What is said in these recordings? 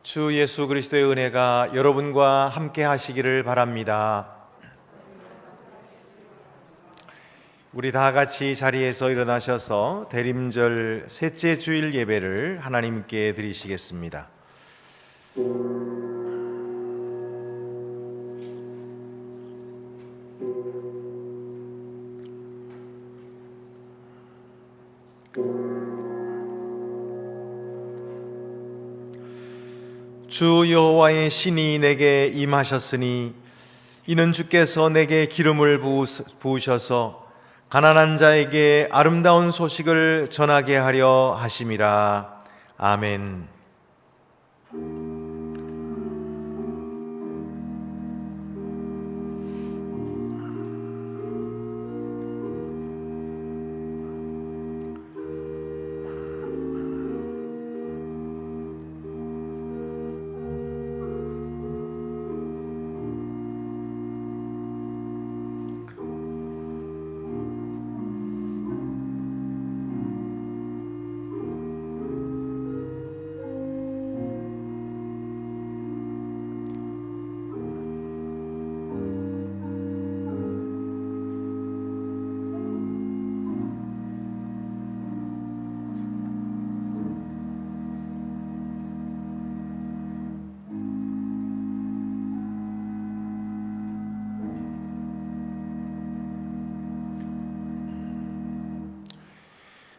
주 예수 그리스도의 은혜가 여러분과 함께 하시기를 바랍니다. 우리 다 같이 자리에서 일어나셔서 대림절 셋째 주일 예배를 하나님께 드리시겠습니다. 주 여호와의 신이 내게 임하셨으니 이는 주께서 내게 기름을 부으셔서 가난한 자에게 아름다운 소식을 전하게 하려 하심이라. 아멘.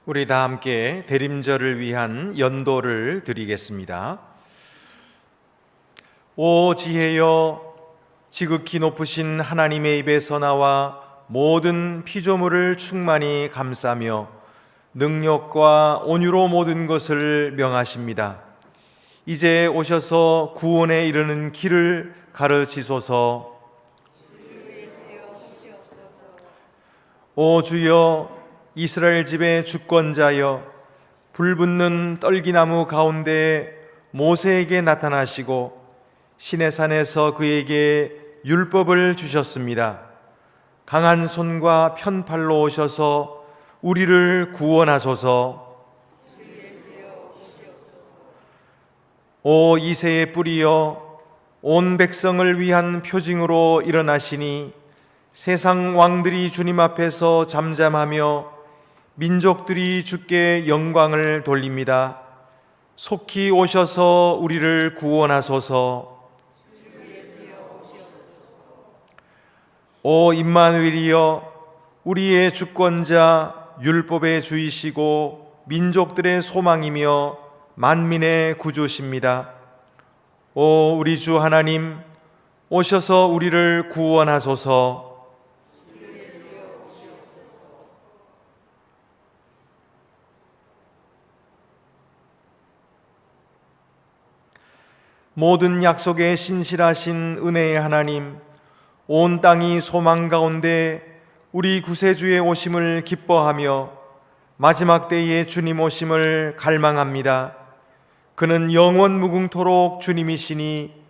우리 다 함께 대림절을 위한 연도를 드리겠습니다. 오 지혜여, 지극히 높으신 하나님의 입에서 나와 모든 피조물을 충만히 감싸며 능력과 온유로 모든 것을 명하십니다. 이제 오셔서 구원에 이르는 길을 가르치소서. 오 주여, 이스라엘 집의 주권자여, 불붙는 떨기나무 가운데 모세에게 나타나시고 시내산에서 그에게 율법을 주셨습니다. 강한 손과 편팔로 오셔서 우리를 구원하소서. 오 이새의 뿌리여, 온 백성을 위한 표징으로 일어나시니 세상 왕들이 주님 앞에서 잠잠하며 민족들이 주께 영광을 돌립니다. 속히 오셔서 우리를 구원하소서. 오 임마누엘이여, 우리의 주권자, 율법의 주이시고 민족들의 소망이며 만민의 구주십니다. 오 우리 주 하나님, 오셔서 우리를 구원하소서. 모든 약속에 신실하신 은혜의 하나님, 온 땅이 소망 가운데 우리 구세주의 오심을 기뻐하며 마지막 때에 주님 오심을 갈망합니다. 그는 영원 무궁토록 주님이시니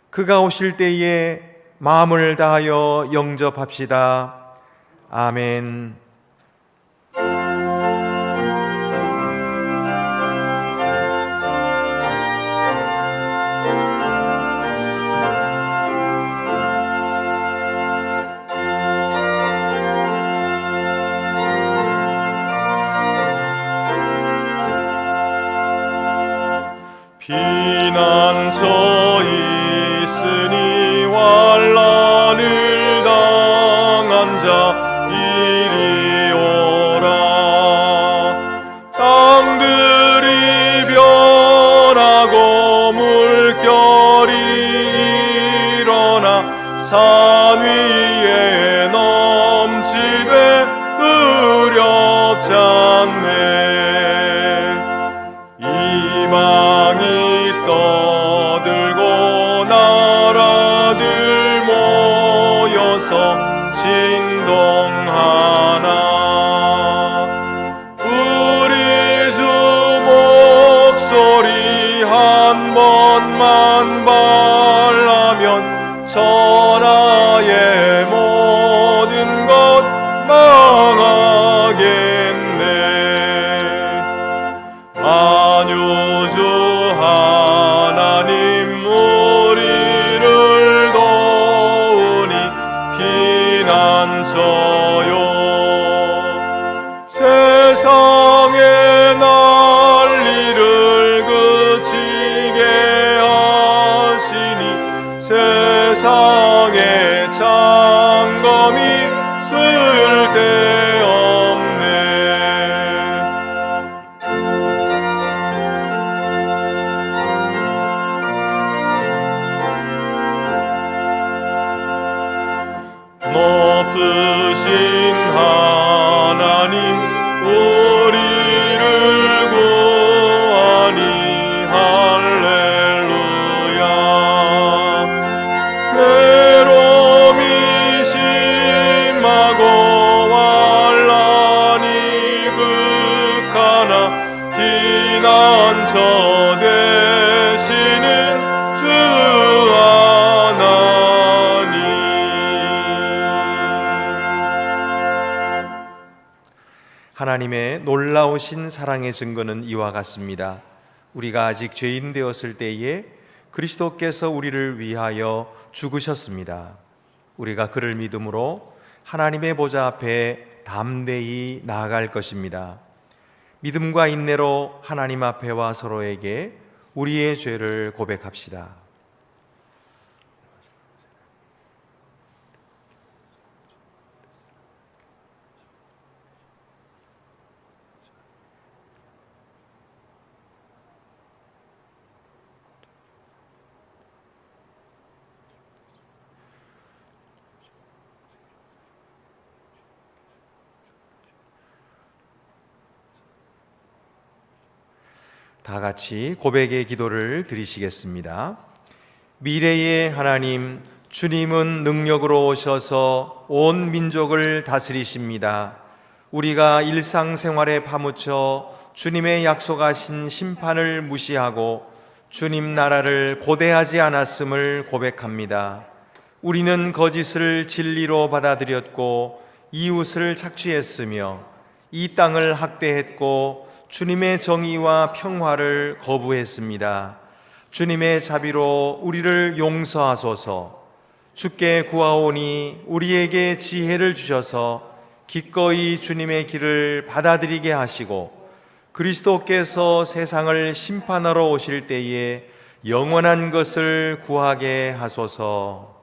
그가 오실 때에 마음을 다하여 영접합시다. 아멘. 피난처 있으니 환난을 당한 자 이리 오라. 땅들이 변하고 물결이 일어나 산 위에 넘치되 의롭지 않네. 이방이 떠들고 나라들 모여서 진동하나. 우리 주 목소리 한 번만 발하면 천하의 모든 것 망하겠네. 만유주 하나님 세상에 장검이 쓸데없네. 높으신 하나님 우리를 구하니 할렐루야. 괴로움이 심하고 환난이 극하나 피난처 되시는 주 하나님. 하나님의 놀라우신 사랑의 증거는 이와 같습니다. 우리가 아직 죄인 되었을 때에 그리스도께서 우리를 위하여 죽으셨습니다. 우리가 그를 믿음으로 하나님의 보좌 앞에 담대히 나아갈 것입니다. 믿음과 인내로 하나님 앞에와 서로에게 우리의 죄를 고백합시다. 다 같이 고백의 기도를 드리시겠습니다. 미래의 하나님, 주님은 능력으로 오셔서 온 민족을 다스리십니다. 우리가 일상생활에 파묻혀 주님의 약속하신 심판을 무시하고 주님 나라를 고대하지 않았음을 고백합니다. 우리는 거짓을 진리로 받아들였고 이웃을 착취했으며 이 땅을 학대했고 주님의 정의와 평화를 거부했습니다. 주님의 자비로 우리를 용서하소서. 주께 구하오니 우리에게 지혜를 주셔서 기꺼이 주님의 길을 받아들이게 하시고 그리스도께서 세상을 심판하러 오실 때에 영원한 것을 구하게 하소서.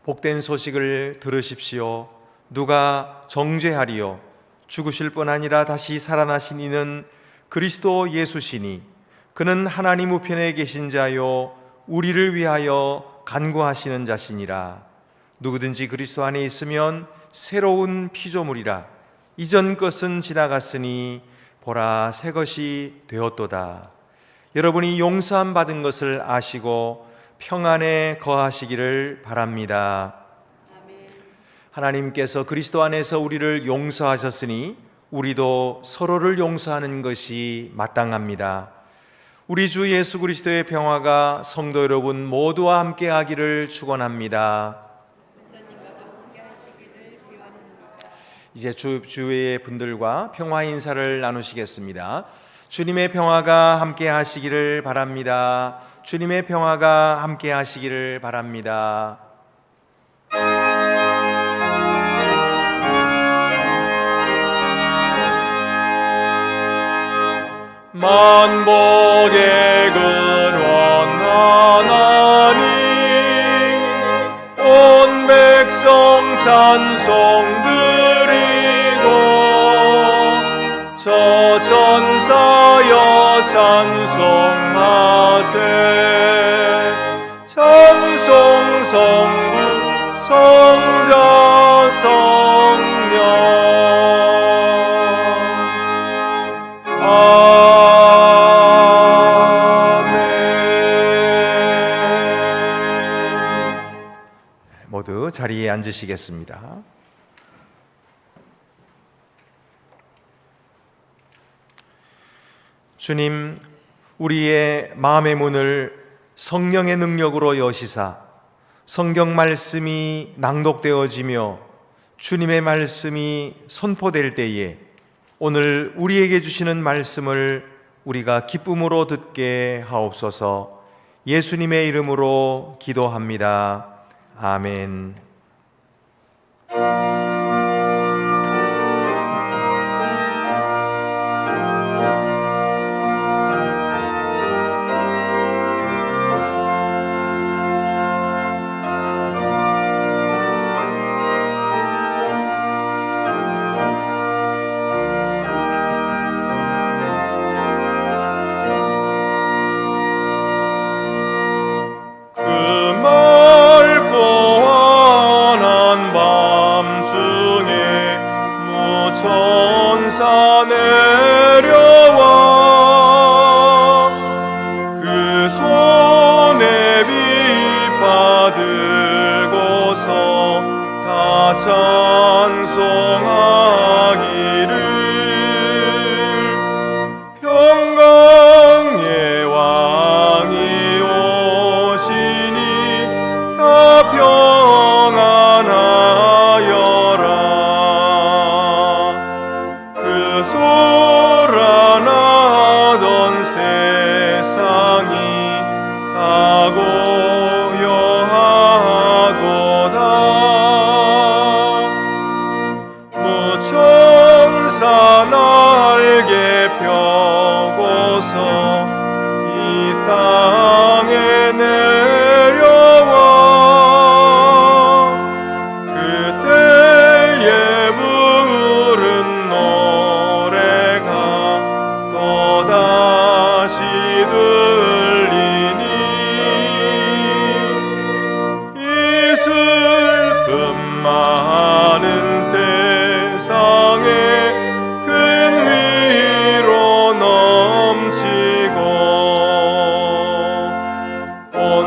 복된 소식을 들으십시오. 누가 정죄하리요? 죽으실 뿐 아니라 다시 살아나신 이는 그리스도 예수시니 그는 하나님 우편에 계신 자요 우리를 위하여 간구하시는 자시니라. 누구든지 그리스도 안에 있으면 새로운 피조물이라. 이전 것은 지나갔으니 보라 새 것이 되었도다. 여러분이 용서함 받은 것을 아시고 평안에 거하시기를 바랍니다. 하나님께서 그리스도 안에서 우리를 용서하셨으니 우리도 서로를 용서하는 것이 마땅합니다. 우리 주 예수 그리스도의 평화가 성도 여러분 모두와 함께 하기를 축원합니다. 이제 주위의 분들과 평화 인사를 나누시겠습니다. 주님의 평화가 함께 하시기를 바랍니다. 주님의 평화가 함께 하시기를 바랍니다. 만복의 근원 하나님 온 백성 찬송 드리고 저 천사여 찬송하세 찬송 성부 성자 성령 모두 자리에 앉으시겠습니다. 주님, 우리의 마음의 문을 성령의 능력으로 여시사 성경 말씀이 낭독되어지며 주님의 말씀이 선포될 때에 오늘 우리에게 주시는 말씀을 우리가 기쁨으로 듣게 하옵소서. 예수님의 이름으로 기도합니다. 아멘.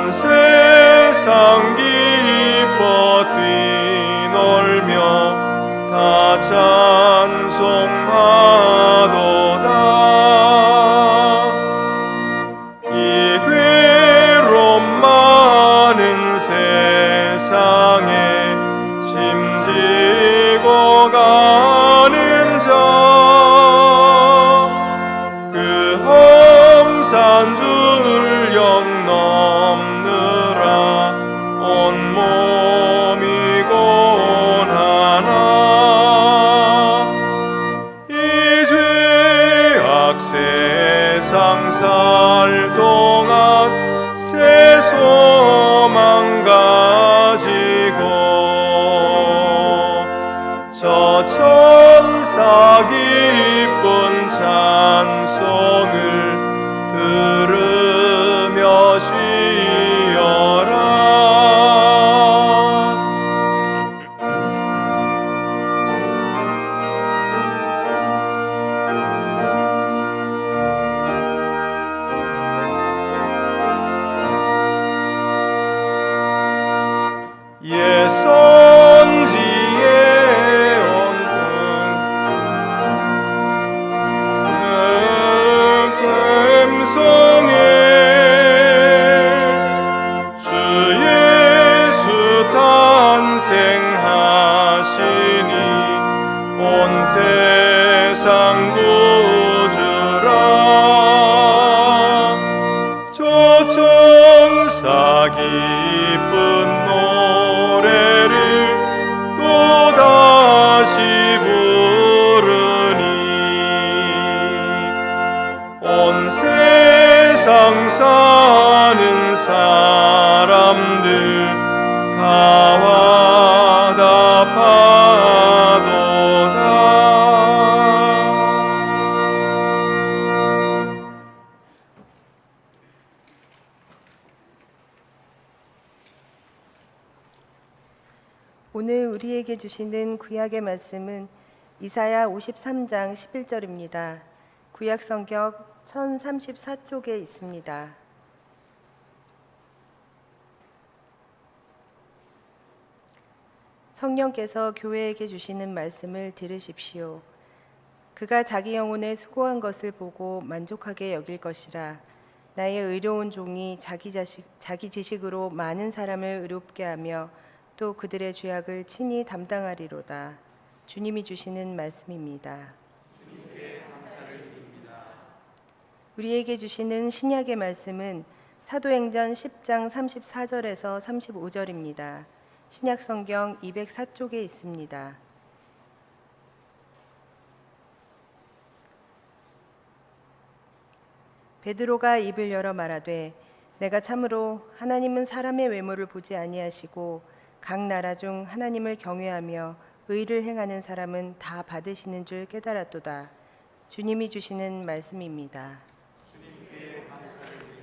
온 세상 기뻐 뛰놀며 다 찬송하도다. 이 괴로움 많은 세상에 짐지고 가는 자, 그 험산 줄령 넘느라 온몸이 고난하나. 이 죄악 세상 살 동안 새 소망 가지고 저 천사 기쁜 찬송을 들으며 쉬어라. 예 선지의 온통 샘성에 주 예수 탄생하시니 온 세상 구주라. 저 천사 기쁜 노래를 또다시 부르니 온 세상 사는 사람들 다 화답하도다. 오늘 우리에게 주시는 구약의 말씀은 이사야 53장 11절입니다. 구약 성경 1034쪽에 있습니다. 성령께서 교회에게 주시는 말씀을 들으십시오. 그가 자기 영혼에 수고한 것을 보고 만족하게 여길 것이라. 나의 의로운 종이 자기 지식으로 많은 사람을 의롭게 하며 또 그들의 죄악을 친히 담당하리로다. 주님이 주시는 말씀입니다. 우리에게 주시는 신약의 말씀은 사도행전 10장 34절에서 35절입니다. 신약 성경 204쪽에 있습니다. 베드로가 입을 열어 말하되 내가 참으로 하나님은 사람의 외모를 보지 아니하시고 각 나라 중 하나님을 경외하며 의를 행하는 사람은 다 받으시는 줄 깨달았도다. 주님이 주시는 말씀입니다. 주님께 감사를 드립니다.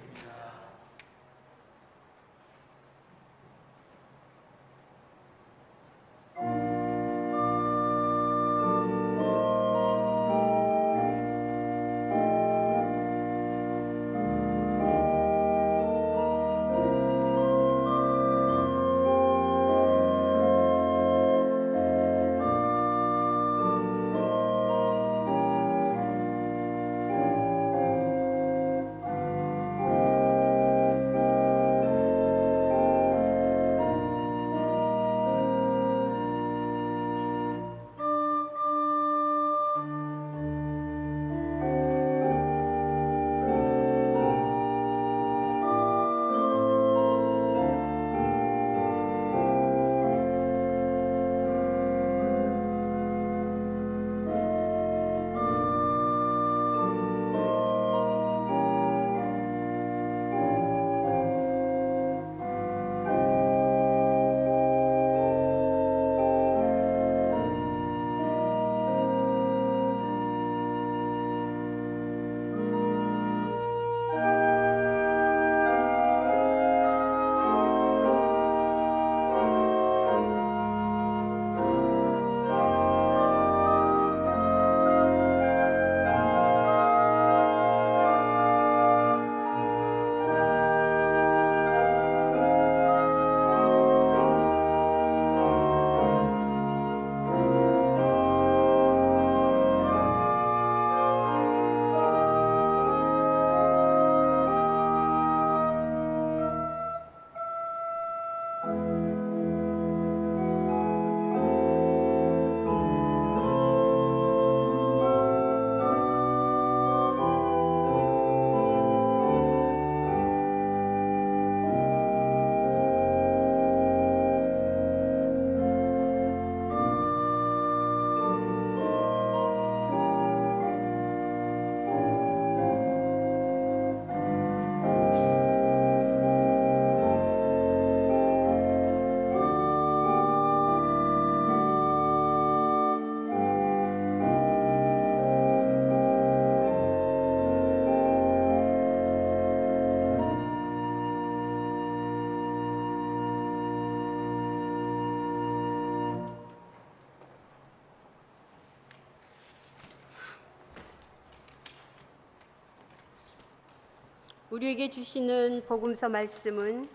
우리에게 주시는 복음서 말씀은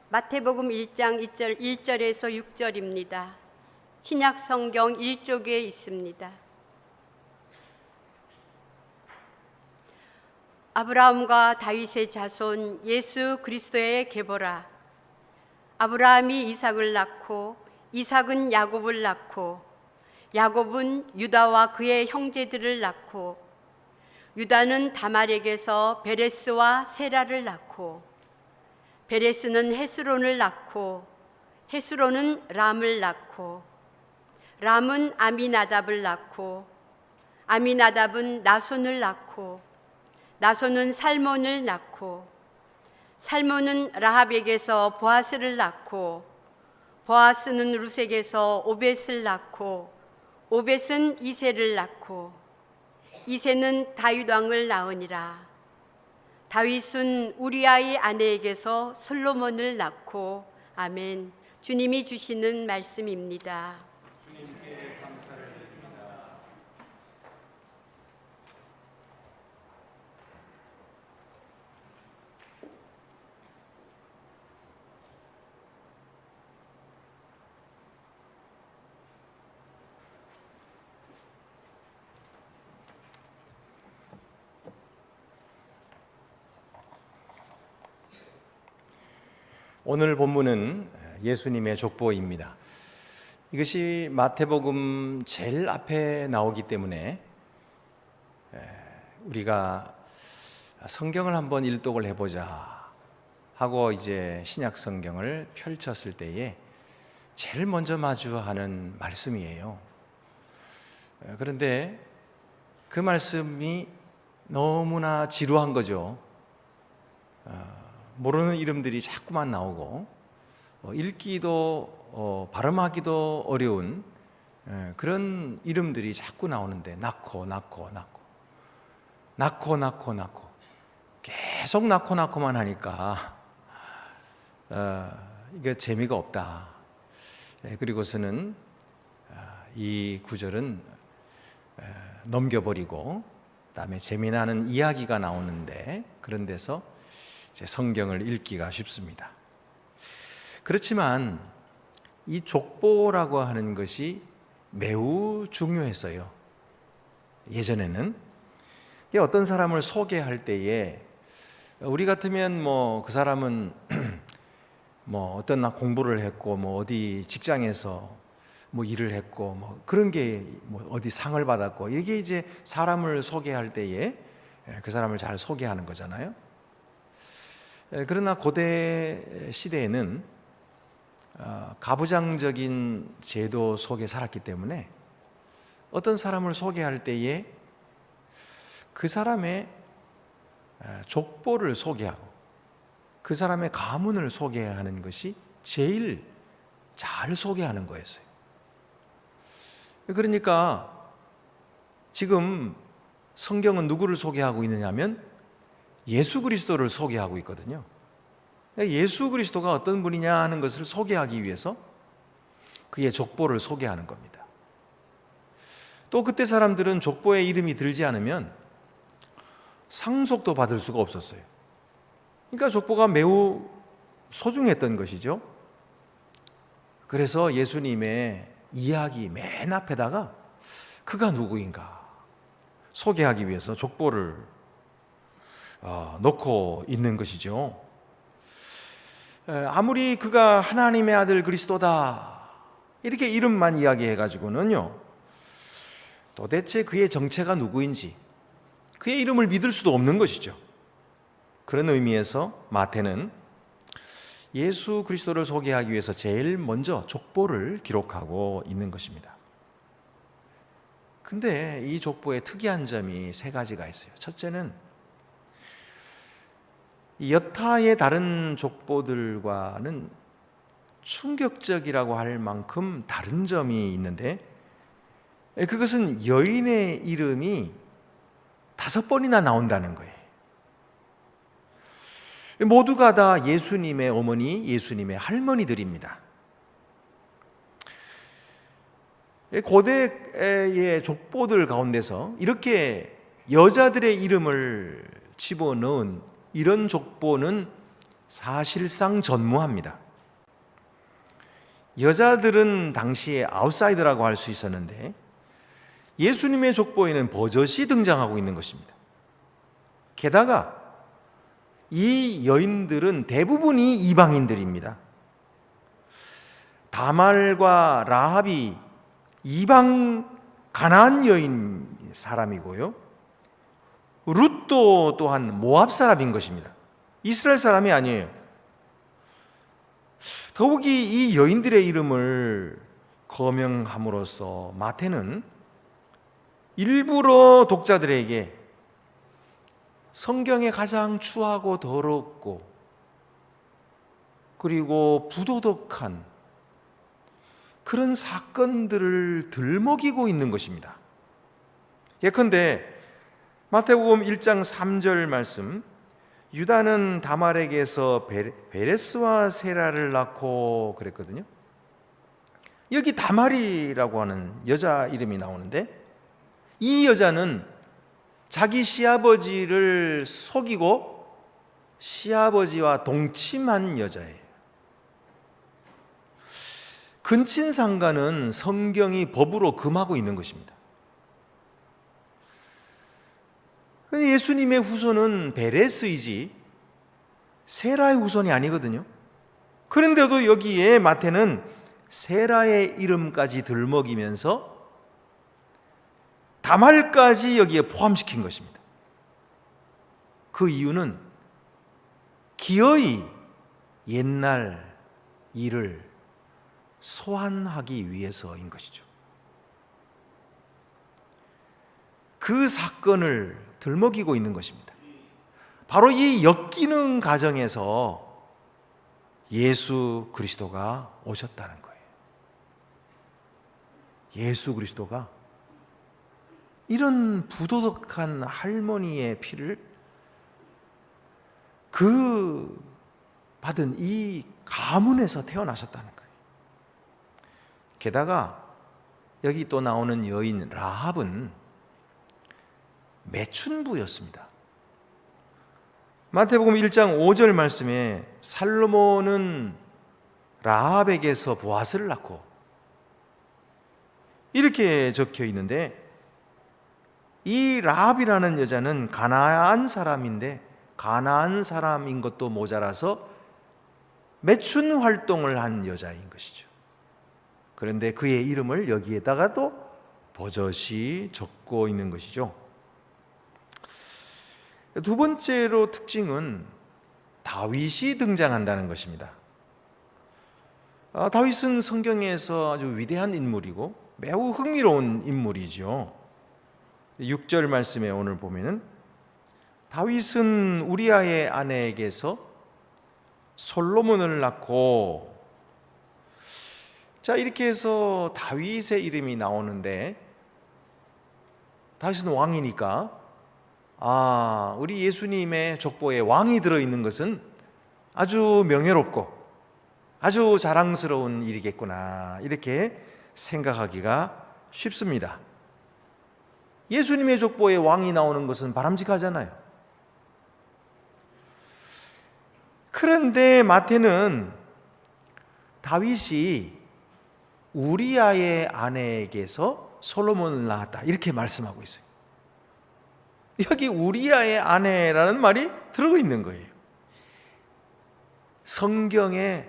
마태복음 1장 1절에서 6절입니다. 신약 성경 1쪽에 있습니다. 아브라함과 다윗의 자손 예수 그리스도의 계보라. 아브라함이 이삭을 낳고 이삭은 야곱을 낳고 야곱은 유다와 그의 형제들을 낳고 유다는 다말에게서 베레스와 세라를 낳고 베레스는 헤스론을 낳고 헤스론은 람을 낳고 람은 아미나답을 낳고 아미나답은 나손을 낳고 나손은 살몬을 낳고 살몬은 라합에게서 보아스를 낳고 보아스는 루색에서 오벳을 낳고 오벳은 이새를 낳고 이새는 다윗 왕을 낳으니라. 다윗은 우리아의 아내에게서 솔로몬을 낳고 아멘. 주님이 주시는 말씀입니다. 주님께 감사를 드립니다. 오늘 본문은 예수님의 족보입니다. 이것이 마태복음 제일 앞에 나오기 때문에 우리가 성경을 한번 일독을 해보자 하고 이제 신약 성경을 펼쳤을 때에 제일 먼저 마주하는 말씀이에요. 그런데 그 말씀이 너무나 지루한 거죠. 모르는 이름들이 자꾸만 나오고 읽기도 발음하기도 어려운 그런 이름들이 자꾸 나오는데 낳고 계속 낳고만 하니까 이게 재미가 없다. 그리고서는 이 구절은 넘겨버리고 그다음에 재미나는 이야기가 나오는데 그런 데서 성경을 읽기가 쉽습니다. 그렇지만 이 족보라고 하는 것이 매우 중요했어요. 예전에는 어떤 사람을 소개할 때에 우리 같으면 그 사람은 어떤 공부를 했고 어디 직장에서 일을 했고 그런 게 어디 상을 받았고 이게 이제 사람을 소개할 때에 그 사람을 잘 소개하는 거잖아요. 그러나 고대 시대에는 가부장적인 제도 속에 살았기 때문에 어떤 사람을 소개할 때에 그 사람의 족보를 소개하고 그 사람의 가문을 소개하는 것이 제일 잘 소개하는 거였어요. 그러니까 지금 성경은 누구를 소개하고 있느냐면 예수 그리스도를 소개하고 있거든요. 예수 그리스도가 어떤 분이냐 하는 것을 소개하기 위해서 그의 족보를 소개하는 겁니다. 또 그때 사람들은 족보에 이름이 들지 않으면 상속도 받을 수가 없었어요. 그러니까 족보가 매우 소중했던 것이죠. 그래서 예수님의 이야기 맨 앞에다가 그가 누구인가 소개하기 위해서 족보를 놓고 있는 것이죠. 아무리 그가 하나님의 아들 그리스도다 이렇게 이름만 이야기해가지고는요 도대체 그의 정체가 누구인지 그의 이름을 믿을 수도 없는 것이죠. 그런 의미에서 마태는 예수 그리스도를 소개하기 위해서 제일 먼저 족보를 기록하고 있는 것입니다. 근데 이 족보에 특이한 점이 세 가지가 있어요. 첫째는 여타의 다른 족보들과는 충격적이라고 할 만큼 다른 점이 있는데 그것은 여인의 이름이 5번이나 나온다는 거예요. 모두가 다 예수님의 어머니, 예수님의 할머니들입니다. 고대의 족보들 가운데서 이렇게 여자들의 이름을 집어넣은 이런 족보는 사실상 전무합니다. 여자들은 당시에 아웃사이더라고 할 수 있었는데 예수님의 족보에는 버젓이 등장하고 있는 것입니다. 게다가 이 여인들은 대부분이 이방인들입니다. 다말과 라합이 이방 가나안 여인 사람이고요. 룻도 또한 모압 사람인 것입니다. 이스라엘 사람이 아니에요. 더욱이 이 여인들의 이름을 거명함으로써 마태는 일부러 독자들에게 성경에 가장 추하고 더럽고 그리고 부도덕한 그런 사건들을 들먹이고 있는 것입니다. 예컨대 마태복음 1장 3절 말씀, 유다는 다말에게서 베레스와 세라를 낳고 그랬거든요. 여기 다말이라고 하는 여자 이름이 나오는데 이 여자는 자기 시아버지를 속이고 시아버지와 동침한 여자예요. 근친상간은 성경이 법으로 금하고 있는 것입니다. 예수님의 후손은 베레스이지 세라의 후손이 아니거든요. 그런데도 여기에 마태는 세라의 이름까지 들먹이면서 다말까지 여기에 포함시킨 것입니다. 그 이유는 기어이 옛날 일을 소환하기 위해서인 것이죠. 그 사건을 들먹이고 있는 것입니다. 바로 이 엮이는 과정에서 예수 그리스도가 오셨다는 거예요. 예수 그리스도가 이런 부도덕한 할머니의 피를 그 받은 이 가문에서 태어나셨다는 거예요. 게다가 여기 또 나오는 여인 라합은 매춘부였습니다. 마태복음 1장 5절 말씀에 살로몬은 라합에게서 보아스를 낳고 이렇게 적혀 있는데 이 라합이라는 여자는 가나안 사람인데 가나안 사람인 것도 모자라서 매춘 활동을 한 여자인 것이죠. 그런데 그의 이름을 여기에다가도 버젓이 적고 있는 것이죠. 두 번째로 특징은 다윗이 등장한다는 것입니다. 다윗은 성경에서 아주 위대한 인물이고 매우 흥미로운 인물이죠. 6절 말씀에 오늘 보면은 다윗은 우리아의 아내에게서 솔로몬을 낳고, 자 이렇게 해서 다윗의 이름이 나오는데 다윗은 왕이니까 우리 예수님의 족보에 왕이 들어있는 것은 아주 명예롭고 아주 자랑스러운 일이겠구나 이렇게 생각하기가 쉽습니다. 예수님의 족보에 왕이 나오는 것은 바람직하잖아요. 그런데 마태는 다윗이 우리아의 아내에게서 솔로몬을 낳았다 이렇게 말씀하고 있어요. 여기 우리아의 아내라는 말이 들어가 있는 거예요. 성경의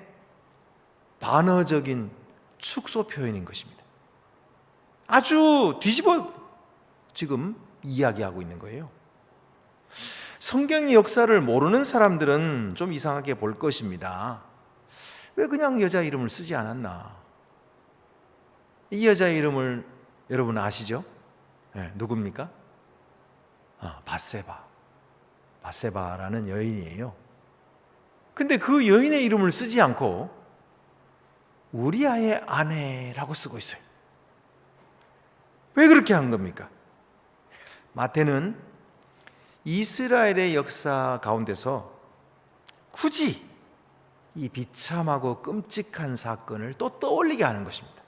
반어적인 축소 표현인 것입니다. 아주 뒤집어 지금 이야기하고 있는 거예요. 성경의 역사를 모르는 사람들은 좀 이상하게 볼 것입니다. 왜 그냥 여자 이름을 쓰지 않았나? 이 여자 이름을 여러분 아시죠? 네, 누굽니까? 바세바라는 여인이에요. 근데 그 여인의 이름을 쓰지 않고 우리아의 아내라고 쓰고 있어요. 왜 그렇게 한 겁니까? 마태는 이스라엘의 역사 가운데서 굳이 이 비참하고 끔찍한 사건을 또 떠올리게 하는 것입니다.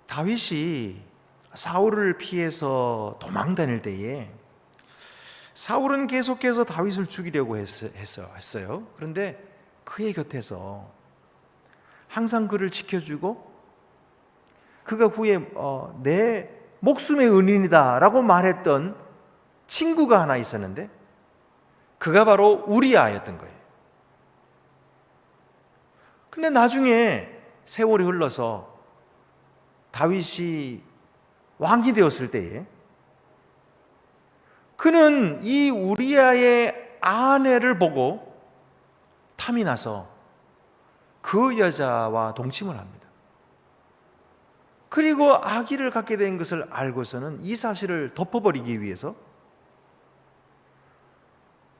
다윗이 사울을 피해서 도망 다닐 때에 사울은 계속해서 다윗을 죽이려고 했어요. 그런데 그의 곁에서 항상 그를 지켜주고 그가 후에 내 목숨의 은인이다 라고 말했던 친구가 하나 있었는데 그가 바로 우리아였던 거예요. 근데 나중에 세월이 흘러서 다윗이 왕이 되었을 때에 그는 이 우리아의 아내를 보고 탐이 나서 그 여자와 동침을 합니다. 그리고 아기를 갖게 된 것을 알고서는 이 사실을 덮어버리기 위해서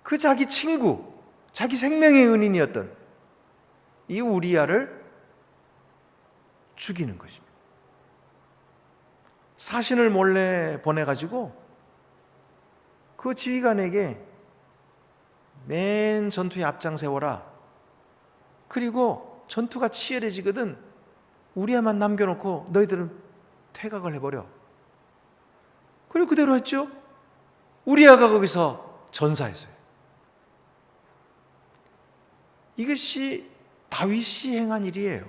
그 자기 친구, 자기 생명의 은인이었던 이 우리아를 죽이는 것입니다. 사신을 몰래 보내가지고 그 지휘관에게 맨 전투에 앞장세워라. 그리고 전투가 치열해지거든 우리아만 남겨놓고 너희들은 퇴각을 해버려. 그리고 그대로 했죠. 우리아가 거기서 전사했어요. 이것이 다윗이 행한 일이에요.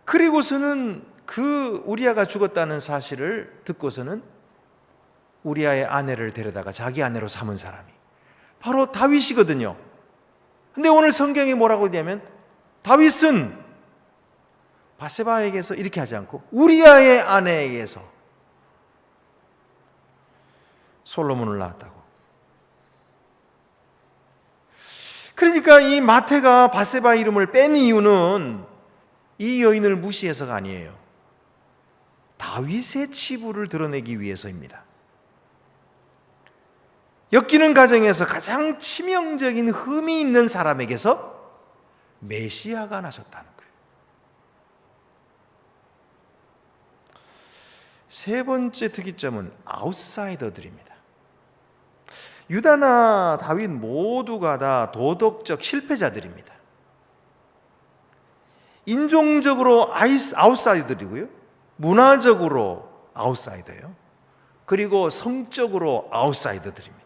그리고서는 그 우리아가 죽었다는 사실을 듣고서는 우리아의 아내를 데려다가 자기 아내로 삼은 사람이 바로 다윗이거든요. 근데 오늘 성경이 뭐라고 하냐면 다윗은 바세바에게서 이렇게 하지 않고 우리아의 아내에게서 솔로몬을 낳았다고. 그러니까 이 마태가 바세바 이름을 뺀 이유는 이 여인을 무시해서가 아니에요. 다윗의 치부를 드러내기 위해서입니다. 엮이는 가정에서 가장 치명적인 흠이 있는 사람에게서 메시아가 나셨다는 거예요. 세 번째 특이점은 아웃사이더들입니다. 유다나 다윗 모두가 다 도덕적 실패자들입니다. 인종적으로 아웃사이더이고요, 문화적으로 아웃사이더예요. 그리고 성적으로 아웃사이더들입니다.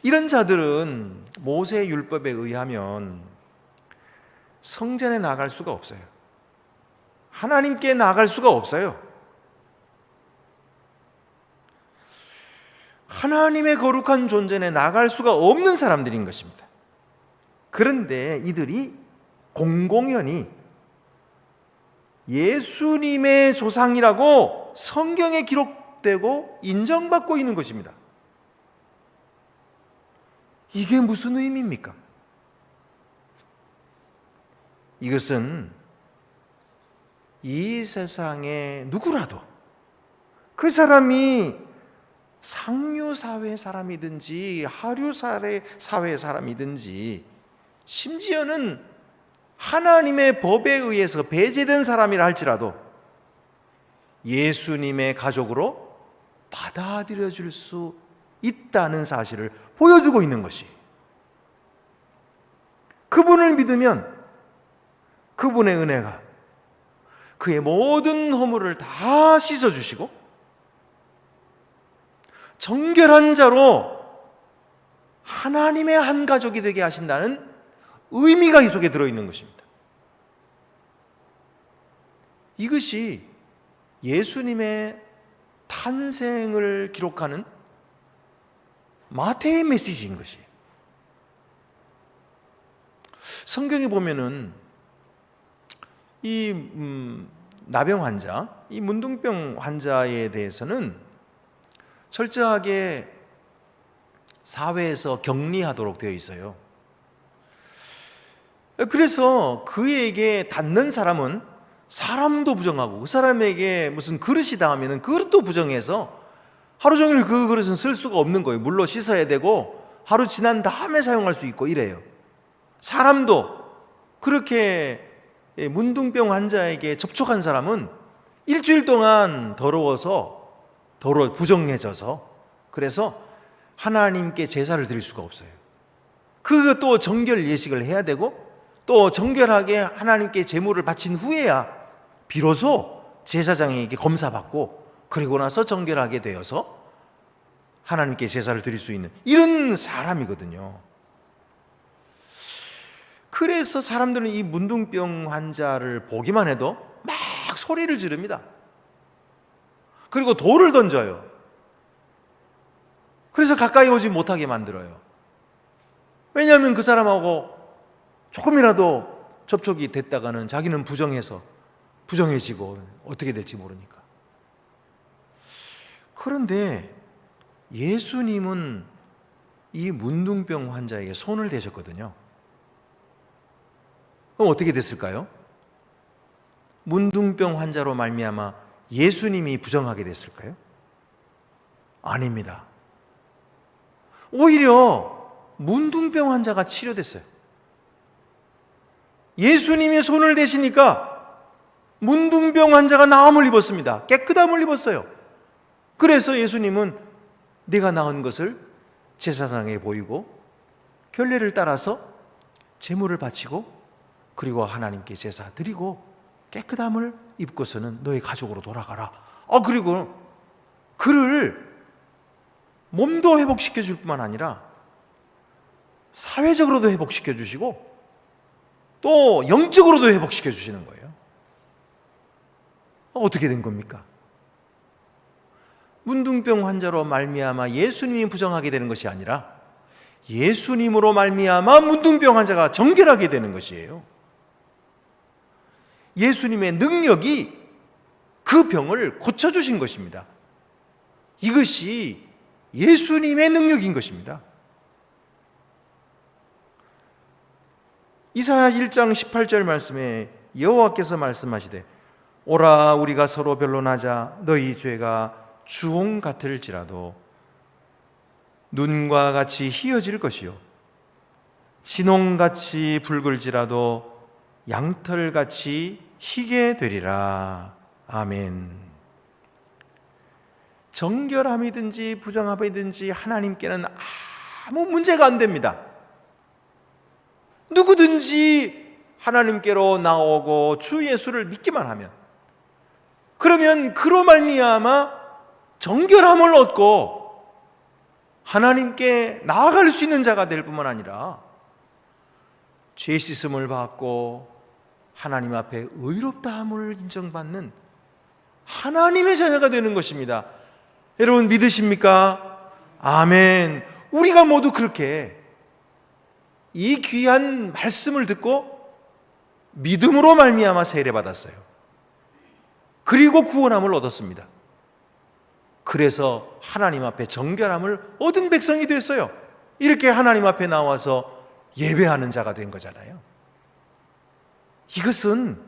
이런 자들은 모세 율법에 의하면 성전에 나갈 수가 없어요. 하나님께 나갈 수가 없어요. 하나님의 거룩한 존전에 나갈 수가 없는 사람들인 것입니다. 그런데 이들이 공공연히 예수님의 조상이라고 성경에 기록되고 인정받고 있는 것입니다. 이게 무슨 의미입니까? 이것은 이 세상에 누구라도 그 사람이 상류사회 사람이든지 하류사회 사람이든지 심지어는 하나님의 법에 의해서 배제된 사람이라 할지라도 예수님의 가족으로 받아들여질 수 있다는 사실을 보여주고 있는 것이, 그분을 믿으면 그분의 은혜가 그의 모든 허물을 다 씻어주시고 정결한 자로 하나님의 한 가족이 되게 하신다는 의미가 이 속에 들어있는 것입니다. 이것이 예수님의 탄생을 기록하는 마태의 메시지인 것이에요. 성경에 보면은 이 나병 환자, 이 문둥병 환자에 대해서는 철저하게 사회에서 격리하도록 되어 있어요. 그래서 그에게 닿는 사람은 사람도 부정하고 그 사람에게 무슨 그릇이 닿으면 그릇도 부정해서 하루 종일 그 그릇은 쓸 수가 없는 거예요. 물로 씻어야 되고 하루 지난 다음에 사용할 수 있고 이래요. 사람도 그렇게 문둥병 환자에게 접촉한 사람은 일주일 동안 부정해져서 그래서 하나님께 제사를 드릴 수가 없어요. 그것도 정결 예식을 해야 되고 또 정결하게 하나님께 제물을 바친 후에야 비로소 제사장에게 검사받고 그리고 나서 정결하게 되어서 하나님께 제사를 드릴 수 있는 이런 사람이거든요. 그래서 사람들은 이 문둥병 환자를 보기만 해도 막 소리를 지릅니다. 그리고 돌을 던져요. 그래서 가까이 오지 못하게 만들어요. 왜냐하면 그 사람하고 조금이라도 접촉이 됐다가는 자기는 부정해지고 어떻게 될지 모르니까. 그런데 예수님은 이 문둥병 환자에게 손을 대셨거든요. 그럼 어떻게 됐을까요? 문둥병 환자로 말미암아 예수님이 부정하게 됐을까요? 아닙니다. 오히려 문둥병 환자가 치료됐어요. 예수님이 손을 대시니까 문둥병 환자가 나음을 입었습니다. 깨끗함을 입었어요. 그래서 예수님은 네가 나은 것을 제사장에게 보이고 결례를 따라서 제물을 바치고 그리고 하나님께 제사 드리고 깨끗함을 입고서는 너의 가족으로 돌아가라. 그리고 그를 몸도 회복시켜 줄 뿐만 아니라 사회적으로도 회복시켜 주시고 또 영적으로도 회복시켜 주시는 거예요. 어떻게 된 겁니까? 문둥병 환자로 말미암아 예수님이 부정하게 되는 것이 아니라 예수님으로 말미암아 문둥병 환자가 정결하게 되는 것이에요. 예수님의 능력이 그 병을 고쳐주신 것입니다. 이것이 예수님의 능력인 것입니다. 이사야 1장 18절 말씀에 여호와께서 말씀하시되 오라 우리가 서로 변론하자 너희 죄가 주홍 같을지라도 눈과 같이 희어질 것이요 진홍같이 붉을지라도 양털같이 희게 되리라. 아멘. 정결함이든지 부정함이든지 하나님께는 아무 문제가 안 됩니다. 누구든지 하나님께로 나오고 주 예수를 믿기만 하면, 그러면 그로 말미암아 정결함을 얻고 하나님께 나아갈 수 있는 자가 될 뿐만 아니라 죄 씻음을 받고 하나님 앞에 의롭다함을 인정받는 하나님의 자녀가 되는 것입니다. 여러분 믿으십니까? 아멘. 우리가 모두 그렇게 이 귀한 말씀을 듣고 믿음으로 말미암아 세례받았어요. 그리고 구원함을 얻었습니다. 그래서 하나님 앞에 정결함을 얻은 백성이 됐어요. 이렇게 하나님 앞에 나와서 예배하는 자가 된 거잖아요. 이것은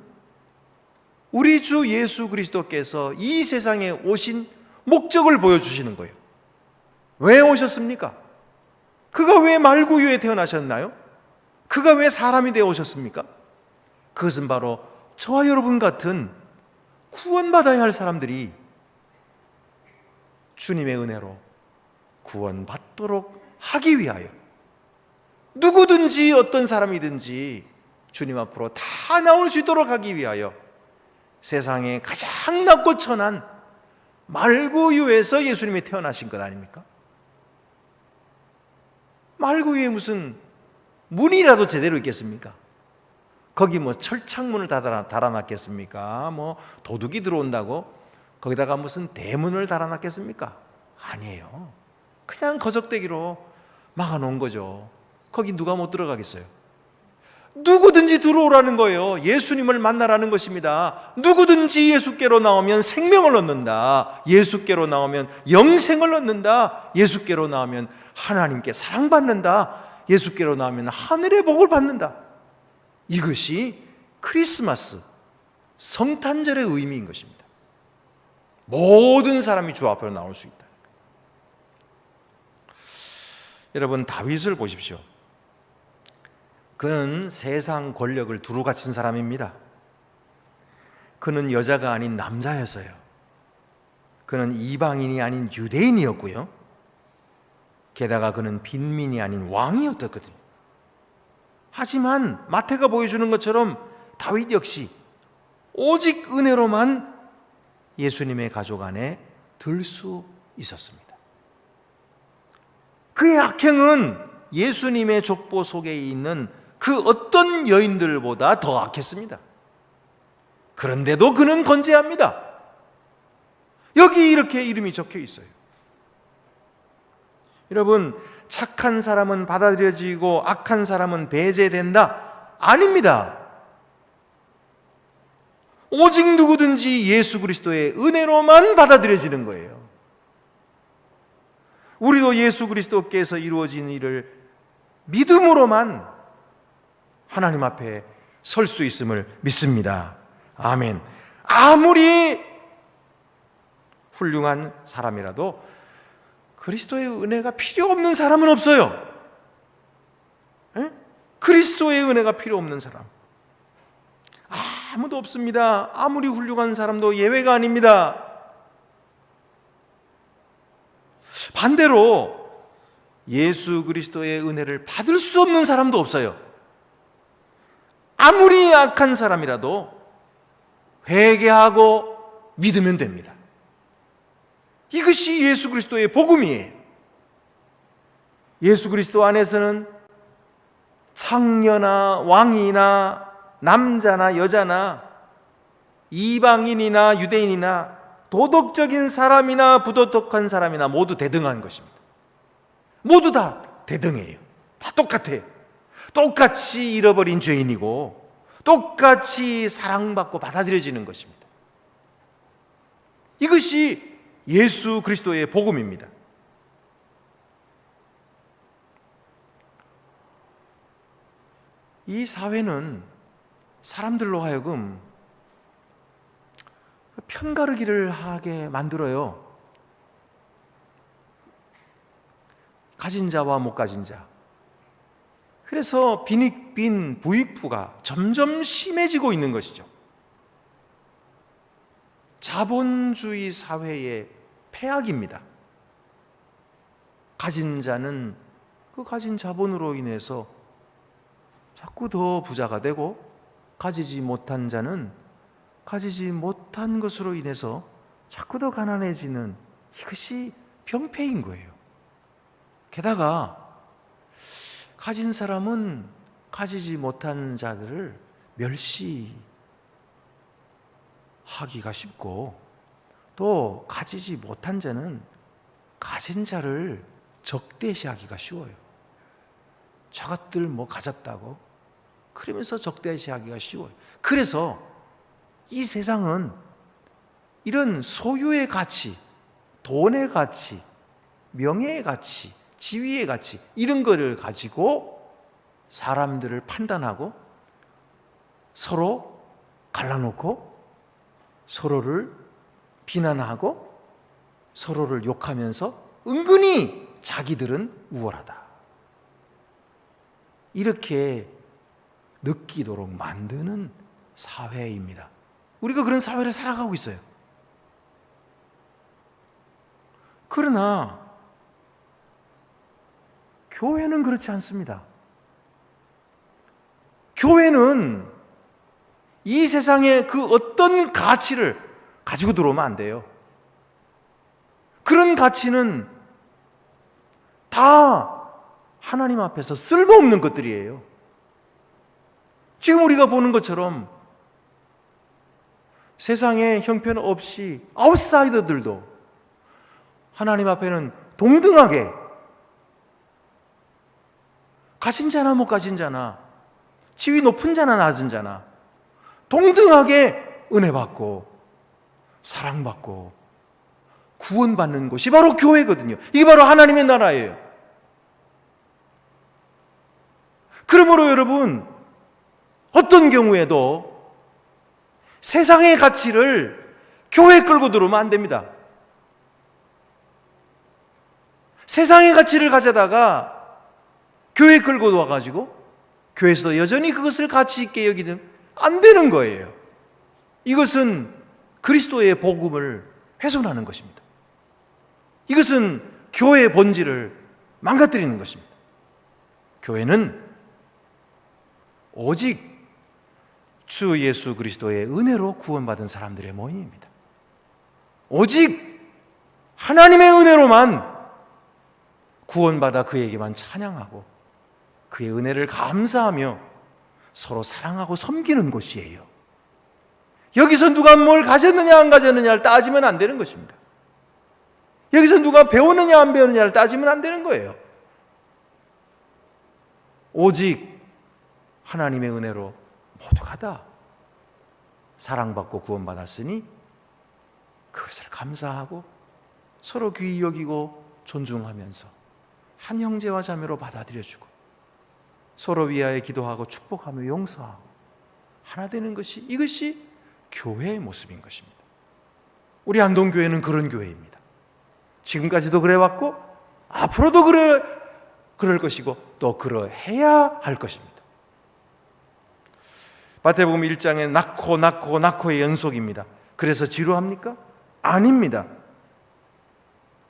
우리 주 예수 그리스도께서 이 세상에 오신 목적을 보여주시는 거예요. 왜 오셨습니까? 그가 왜 말구유에 태어나셨나요? 그가 왜 사람이 되어 오셨습니까? 그것은 바로 저와 여러분 같은 구원받아야 할 사람들이 주님의 은혜로 구원받도록 하기 위하여, 누구든지 어떤 사람이든지 주님 앞으로 다 나올 수 있도록 하기 위하여 세상에 가장 낮고 천한 말구유에서 예수님이 태어나신 것 아닙니까? 말구유에 무슨 문이라도 제대로 있겠습니까? 거기 뭐 철창문을 달아놨겠습니까? 뭐 도둑이 들어온다고 거기다가 무슨 대문을 달아놨겠습니까? 아니에요. 그냥 거적대기로 막아놓은 거죠. 거기 누가 못 들어가겠어요? 누구든지 들어오라는 거예요. 예수님을 만나라는 것입니다. 누구든지 예수께로 나오면 생명을 얻는다. 예수께로 나오면 영생을 얻는다. 예수께로 나오면 하나님께 사랑받는다. 예수께로 나오면 하늘의 복을 받는다. 이것이 크리스마스 성탄절의 의미인 것입니다. 모든 사람이 주 앞으로 나올 수 있다. 여러분 다윗을 보십시오. 그는 세상 권력을 두루 갖춘 사람입니다. 그는 여자가 아닌 남자였어요. 그는 이방인이 아닌 유대인이었고요. 게다가 그는 빈민이 아닌 왕이었거든요. 하지만 마태가 보여주는 것처럼 다윗 역시 오직 은혜로만 예수님의 가족 안에 들 수 있었습니다. 그의 악행은 예수님의 족보 속에 있는 그 어떤 여인들보다 더 악했습니다. 그런데도 그는 건재합니다. 여기 이렇게 이름이 적혀 있어요. 여러분, 착한 사람은 받아들여지고 악한 사람은 배제된다? 아닙니다. 오직 누구든지 예수 그리스도의 은혜로만 받아들여지는 거예요. 우리도 예수 그리스도께서 이루어진 일을 믿음으로만 하나님 앞에 설 수 있음을 믿습니다. 아멘. 아무리 훌륭한 사람이라도 그리스도의 은혜가 필요 없는 사람은 없어요. 에? 그리스도의 은혜가 필요 없는 사람 아무도 없습니다. 아무리 훌륭한 사람도 예외가 아닙니다. 반대로 예수 그리스도의 은혜를 받을 수 없는 사람도 없어요. 아무리 악한 사람이라도 회개하고 믿으면 됩니다. 이것이 예수 그리스도의 복음이에요. 예수 그리스도 안에서는 창녀나 왕이나 남자나 여자나 이방인이나 유대인이나 도덕적인 사람이나 부도덕한 사람이나 모두 대등한 것입니다. 모두 다 대등해요. 다 똑같아요. 똑같이 잃어버린 죄인이고 똑같이 사랑받고 받아들여지는 것입니다. 이것이 예수 그리스도의 복음입니다. 이 사회는 사람들로 하여금 편가르기를 하게 만들어요. 가진 자와 못 가진 자. 그래서 빈익빈 부익부가 점점 심해지고 있는 것이죠. 자본주의 사회의 폐악입니다. 가진 자는 그 가진 자본으로 인해서 자꾸 더 부자가 되고, 가지지 못한 자는 가지지 못한 것으로 인해서 자꾸 더 가난해지는, 이것이 병폐인 거예요. 게다가 가진 사람은 가지지 못한 자들을 멸시하기가 쉽고, 또 가지지 못한 자는 가진 자를 적대시하기가 쉬워요. 저것들 뭐 가졌다고 그러면서 적대시하기가 쉬워요. 그래서 이 세상은 이런 소유의 가치, 돈의 가치, 명예의 가치, 지위의 가치, 이런 거를 가지고 사람들을 판단하고 서로 갈라놓고 서로를 비난하고 서로를 욕하면서 은근히 자기들은 우월하다, 이렇게 느끼도록 만드는 사회입니다. 우리가 그런 사회를 살아가고 있어요. 그러나 교회는 그렇지 않습니다. 교회는 이 세상의 그 어떤 가치를 가지고 들어오면 안 돼요. 그런 가치는 다 하나님 앞에서 쓸모없는 것들이에요. 지금 우리가 보는 것처럼 세상에 형편없이 아웃사이더들도 하나님 앞에는 동등하게, 가진 자나 못 가진 자나, 지위 높은 자나 낮은 자나 동등하게 은혜받고 사랑받고 구원받는 곳이 바로 교회거든요. 이게 바로 하나님의 나라예요. 그러므로 여러분, 어떤 경우에도 세상의 가치를 교회에 끌고 들어오면 안 됩니다. 세상의 가치를 가져다가 교회에 끌고 와가지고 교회에서도 여전히 그것을 가치 있게 여기면 안 되는 거예요. 이것은 그리스도의 복음을 훼손하는 것입니다. 이것은 교회의 본질을 망가뜨리는 것입니다. 교회는 오직 주 예수 그리스도의 은혜로 구원받은 사람들의 모임입니다. 오직 하나님의 은혜로만 구원받아 그에게만 찬양하고 그의 은혜를 감사하며 서로 사랑하고 섬기는 곳이에요. 여기서 누가 뭘 가졌느냐 안 가졌느냐를 따지면 안 되는 것입니다. 여기서 누가 배웠느냐 안 배웠느냐를 따지면 안 되는 거예요. 오직 하나님의 은혜로 모두가 다 사랑받고 구원받았으니 그것을 감사하고 서로 귀히 여기고 존중하면서 한 형제와 자매로 받아들여주고 서로 위하여 기도하고 축복하며 용서하고 하나 되는 것이, 이것이 교회의 모습인 것입니다. 우리 안동교회는 그런 교회입니다. 지금까지도 그래왔고 앞으로도 그럴 것이고 또 그러해야 할 것입니다. 마태복음 1장에 낳고의 연속입니다. 그래서 지루합니까? 아닙니다.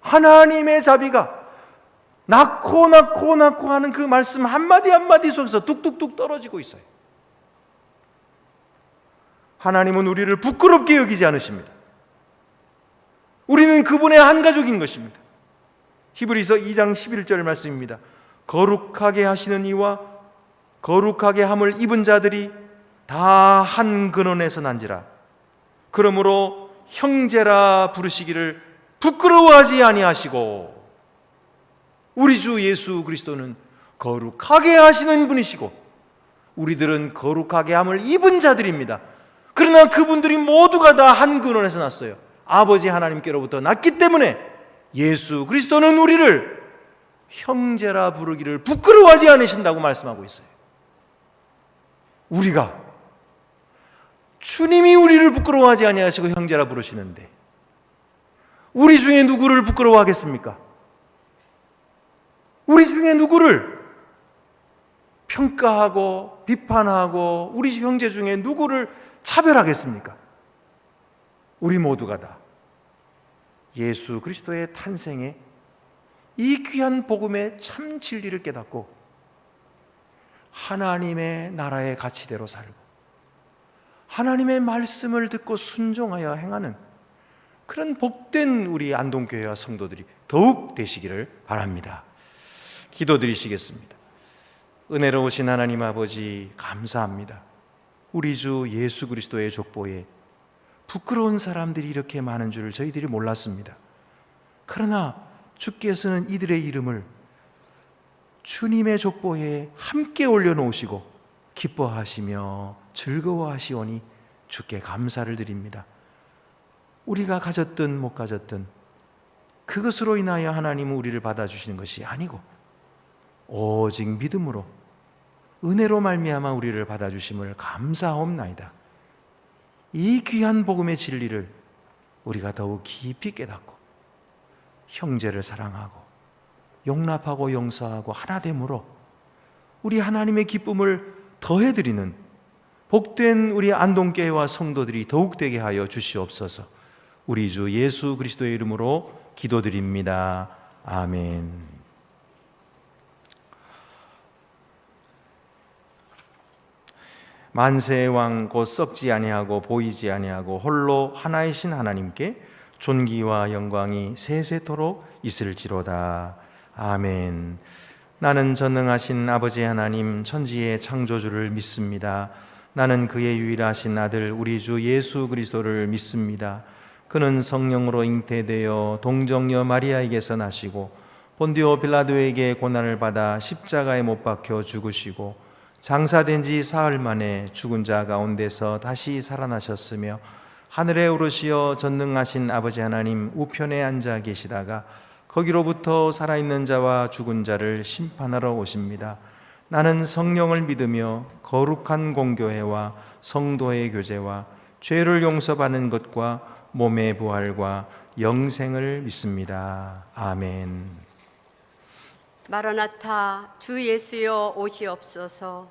하나님의 자비가 낳고 하는 그 말씀 한마디 한마디 속에서 뚝뚝뚝 떨어지고 있어요. 하나님은 우리를 부끄럽게 여기지 않으십니다. 우리는 그분의 한 가족인 것입니다. 히브리서 2장 11절 말씀입니다. 거룩하게 하시는 이와 거룩하게 함을 입은 자들이 다 한 근원에서 난지라. 그러므로 형제라 부르시기를 부끄러워하지 아니하시고, 우리 주 예수 그리스도는 거룩하게 하시는 분이시고 우리들은 거룩하게 함을 입은 자들입니다. 그러나 그분들이 모두가 다 한 근원에서 났어요. 아버지 하나님께로부터 났기 때문에 예수 그리스도는 우리를 형제라 부르기를 부끄러워하지 않으신다고 말씀하고 있어요. 우리가, 주님이 우리를 부끄러워하지 아니하시고 형제라 부르시는데 우리 중에 누구를 부끄러워하겠습니까? 우리 중에 누구를 평가하고 비판하고 우리 형제 중에 누구를 차별하겠습니까? 우리 모두가 다 예수 그리스도의 탄생에 이 귀한 복음의 참 진리를 깨닫고 하나님의 나라의 가치대로 살고 하나님의 말씀을 듣고 순종하여 행하는 그런 복된 우리 안동교회와 성도들이 더욱 되시기를 바랍니다. 기도드리시겠습니다. 은혜로우신 하나님 아버지, 감사합니다. 우리 주 예수 그리스도의 족보에 부끄러운 사람들이 이렇게 많은 줄 저희들이 몰랐습니다. 그러나 주께서는 이들의 이름을 주님의 족보에 함께 올려놓으시고 기뻐하시며 즐거워하시오니 주께 감사를 드립니다. 우리가 가졌든 못 가졌든 그것으로 인하여 하나님은 우리를 받아주시는 것이 아니고 오직 믿음으로 은혜로 말미암아 우리를 받아주심을 감사하옵나이다. 이 귀한 복음의 진리를 우리가 더욱 깊이 깨닫고 형제를 사랑하고 용납하고 용서하고 하나됨으로 우리 하나님의 기쁨을 더해드리는 복된 우리 안동교회와 성도들이 더욱 되게 하여 주시옵소서. 우리 주 예수 그리스도의 이름으로 기도드립니다. 아멘. 만세의 왕 곧 썩지 아니하고 보이지 아니하고 홀로 하나이신 하나님께 존귀와 영광이 세세토록 있을지로다. 아멘. 나는 전능하신 아버지 하나님 천지의 창조주를 믿습니다. 나는 그의 유일하신 아들 우리 주 예수 그리스도를 믿습니다. 그는 성령으로 잉태되어 동정녀 마리아에게서 나시고 본디오 빌라도에게 고난을 받아 십자가에 못 박혀 죽으시고 장사된 지 사흘 만에 죽은 자 가운데서 다시 살아나셨으며 하늘에 오르시어 전능하신 아버지 하나님 우편에 앉아 계시다가 거기로부터 살아있는 자와 죽은 자를 심판하러 오십니다. 나는 성령을 믿으며 거룩한 공교회와 성도의 교제와 죄를 용서받는 것과 몸의 부활과 영생을 믿습니다. 아멘. 마라나타, 주 예수여 오시옵소서.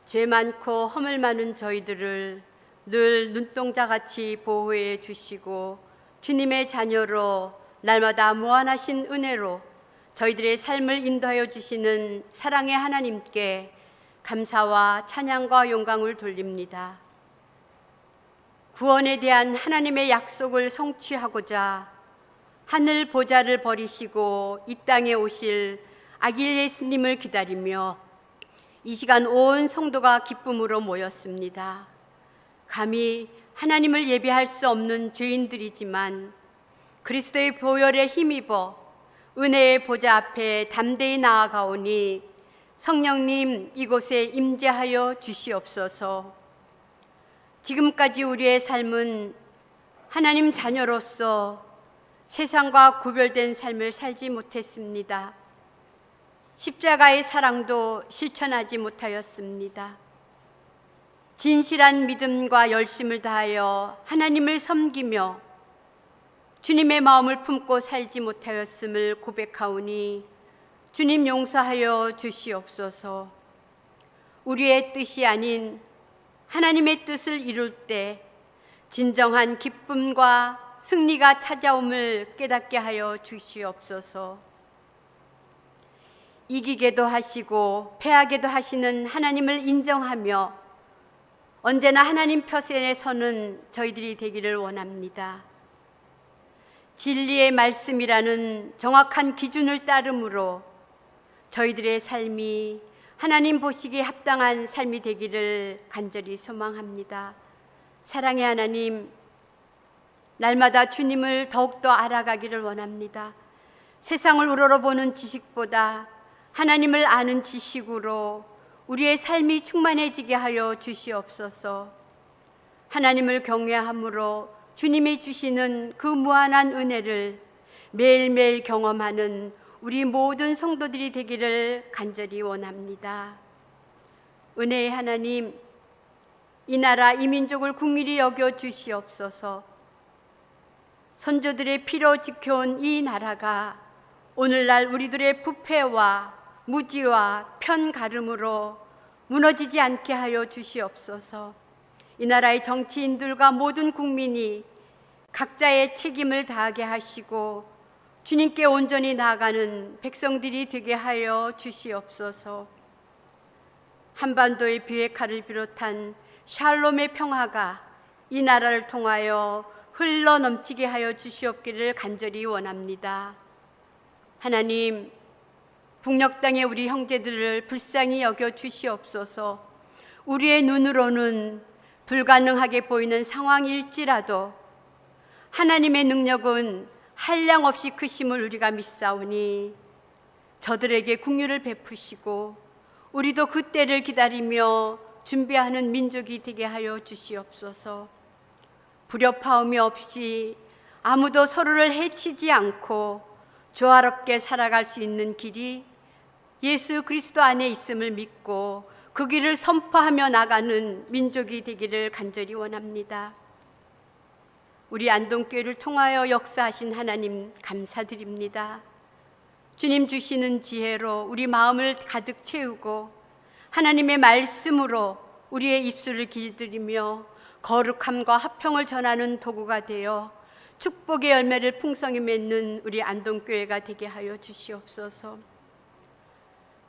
죄 많고 허물 많은 저희들을 늘 눈동자같이 보호해 주시고 주님의 자녀로 날마다 무한하신 은혜로 저희들의 삶을 인도하여 주시는 사랑의 하나님께 감사와 찬양과 영광을 돌립니다. 구원에 대한 하나님의 약속을 성취하고자 하늘 보좌를 버리시고 이 땅에 오실 아기 예수님을 기다리며 이 시간 온 성도가 기쁨으로 모였습니다. 감히 하나님을 예배할 수 없는 죄인들이지만 그리스도의 보혈에 힘입어 은혜의 보좌 앞에 담대히 나아가오니 성령님 이곳에 임재하여 주시옵소서. 지금까지 우리의 삶은 하나님 자녀로서 세상과 구별된 삶을 살지 못했습니다. 십자가의 사랑도 실천하지 못하였습니다. 진실한 믿음과 열심을 다하여 하나님을 섬기며 주님의 마음을 품고 살지 못하였음을 고백하오니 주님 용서하여 주시옵소서. 우리의 뜻이 아닌 하나님의 뜻을 이룰 때 진정한 기쁨과 승리가 찾아옴을 깨닫게 하여 주시옵소서. 이기게도 하시고 패하게도 하시는 하나님을 인정하며 언제나 하나님 편에 서는 저희들이 되기를 원합니다. 진리의 말씀이라는 정확한 기준을 따름으로 저희들의 삶이 하나님 보시기에 합당한 삶이 되기를 간절히 소망합니다. 사랑의 하나님, 날마다 주님을 더욱더 알아가기를 원합니다. 세상을 우러러보는 지식보다 하나님을 아는 지식으로 우리의 삶이 충만해지게 하여 주시옵소서. 하나님을 경외함으로 주님이 주시는 그 무한한 은혜를 매일매일 경험하는 우리 모든 성도들이 되기를 간절히 원합니다. 은혜의 하나님, 이 나라 이 민족을 긍휼히 여겨 주시옵소서. 선조들의 피로 지켜온 이 나라가 오늘날 우리들의 부패와 무지와 편가름으로 무너지지 않게 하여 주시옵소서. 이 나라의 정치인들과 모든 국민이 각자의 책임을 다하게 하시고 주님께 온전히 나아가는 백성들이 되게 하여 주시옵소서. 한반도의 비핵화를 비롯한 샬롬의 평화가 이 나라를 통하여 흘러 넘치게 하여 주시옵기를 간절히 원합니다. 하나님, 북녘 땅의 우리 형제들을 불쌍히 여겨 주시옵소서. 우리의 눈으로는 불가능하게 보이는 상황일지라도 하나님의 능력은 한량없이 크심을 우리가 믿사오니 저들에게 긍휼을 베푸시고 우리도 그 때를 기다리며 준비하는 민족이 되게 하여 주시옵소서. 불협화음이 없이 아무도 서로를 해치지 않고 조화롭게 살아갈 수 있는 길이 예수 그리스도 안에 있음을 믿고 그 길을 선포하며 나가는 민족이 되기를 간절히 원합니다. 우리 안동교회를 통하여 역사하신 하나님 감사드립니다. 주님 주시는 지혜로 우리 마음을 가득 채우고 하나님의 말씀으로 우리의 입술을 길들이며 거룩함과 화평을 전하는 도구가 되어 축복의 열매를 풍성히 맺는 우리 안동교회가 되게 하여 주시옵소서.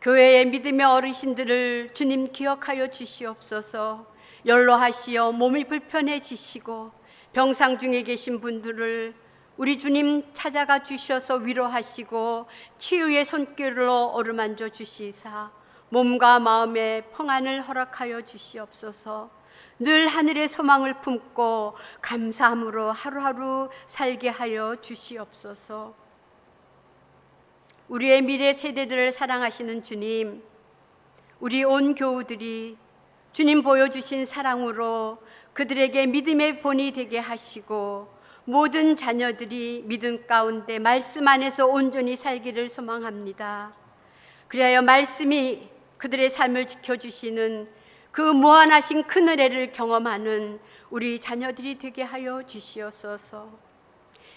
교회의 믿음의 어르신들을 주님 기억하여 주시옵소서. 연로하시어 몸이 불편해지시고 병상 중에 계신 분들을 우리 주님 찾아가 주셔서 위로하시고 치유의 손길로 어루만져 주시사 몸과 마음의 평안을 허락하여 주시옵소서. 늘 하늘의 소망을 품고 감사함으로 하루하루 살게 하여 주시옵소서. 우리의 미래 세대들을 사랑하시는 주님, 우리 온 교우들이 주님 보여주신 사랑으로 그들에게 믿음의 본이 되게 하시고 모든 자녀들이 믿음 가운데 말씀 안에서 온전히 살기를 소망합니다. 그리하여 말씀이 그들의 삶을 지켜주시는 그 무한하신 큰 은혜를 경험하는 우리 자녀들이 되게 하여 주시옵소서.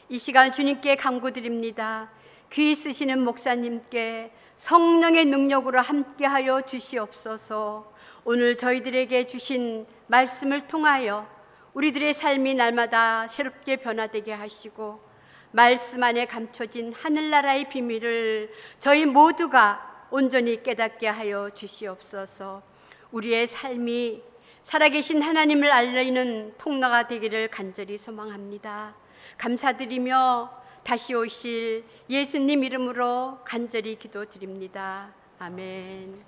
이 시간 주님께 간구드립니다. 귀 쓰시는 목사님께 성령의 능력으로 함께하여 주시옵소서. 오늘 저희들에게 주신 말씀을 통하여 우리들의 삶이 날마다 새롭게 변화되게 하시고 말씀 안에 감춰진 하늘나라의 비밀을 저희 모두가 온전히 깨닫게 하여 주시옵소서. 우리의 삶이 살아계신 하나님을 알리는 통로가 되기를 간절히 소망합니다. 감사드리며 다시 오실 예수님 이름으로 간절히 기도드립니다. 아멘.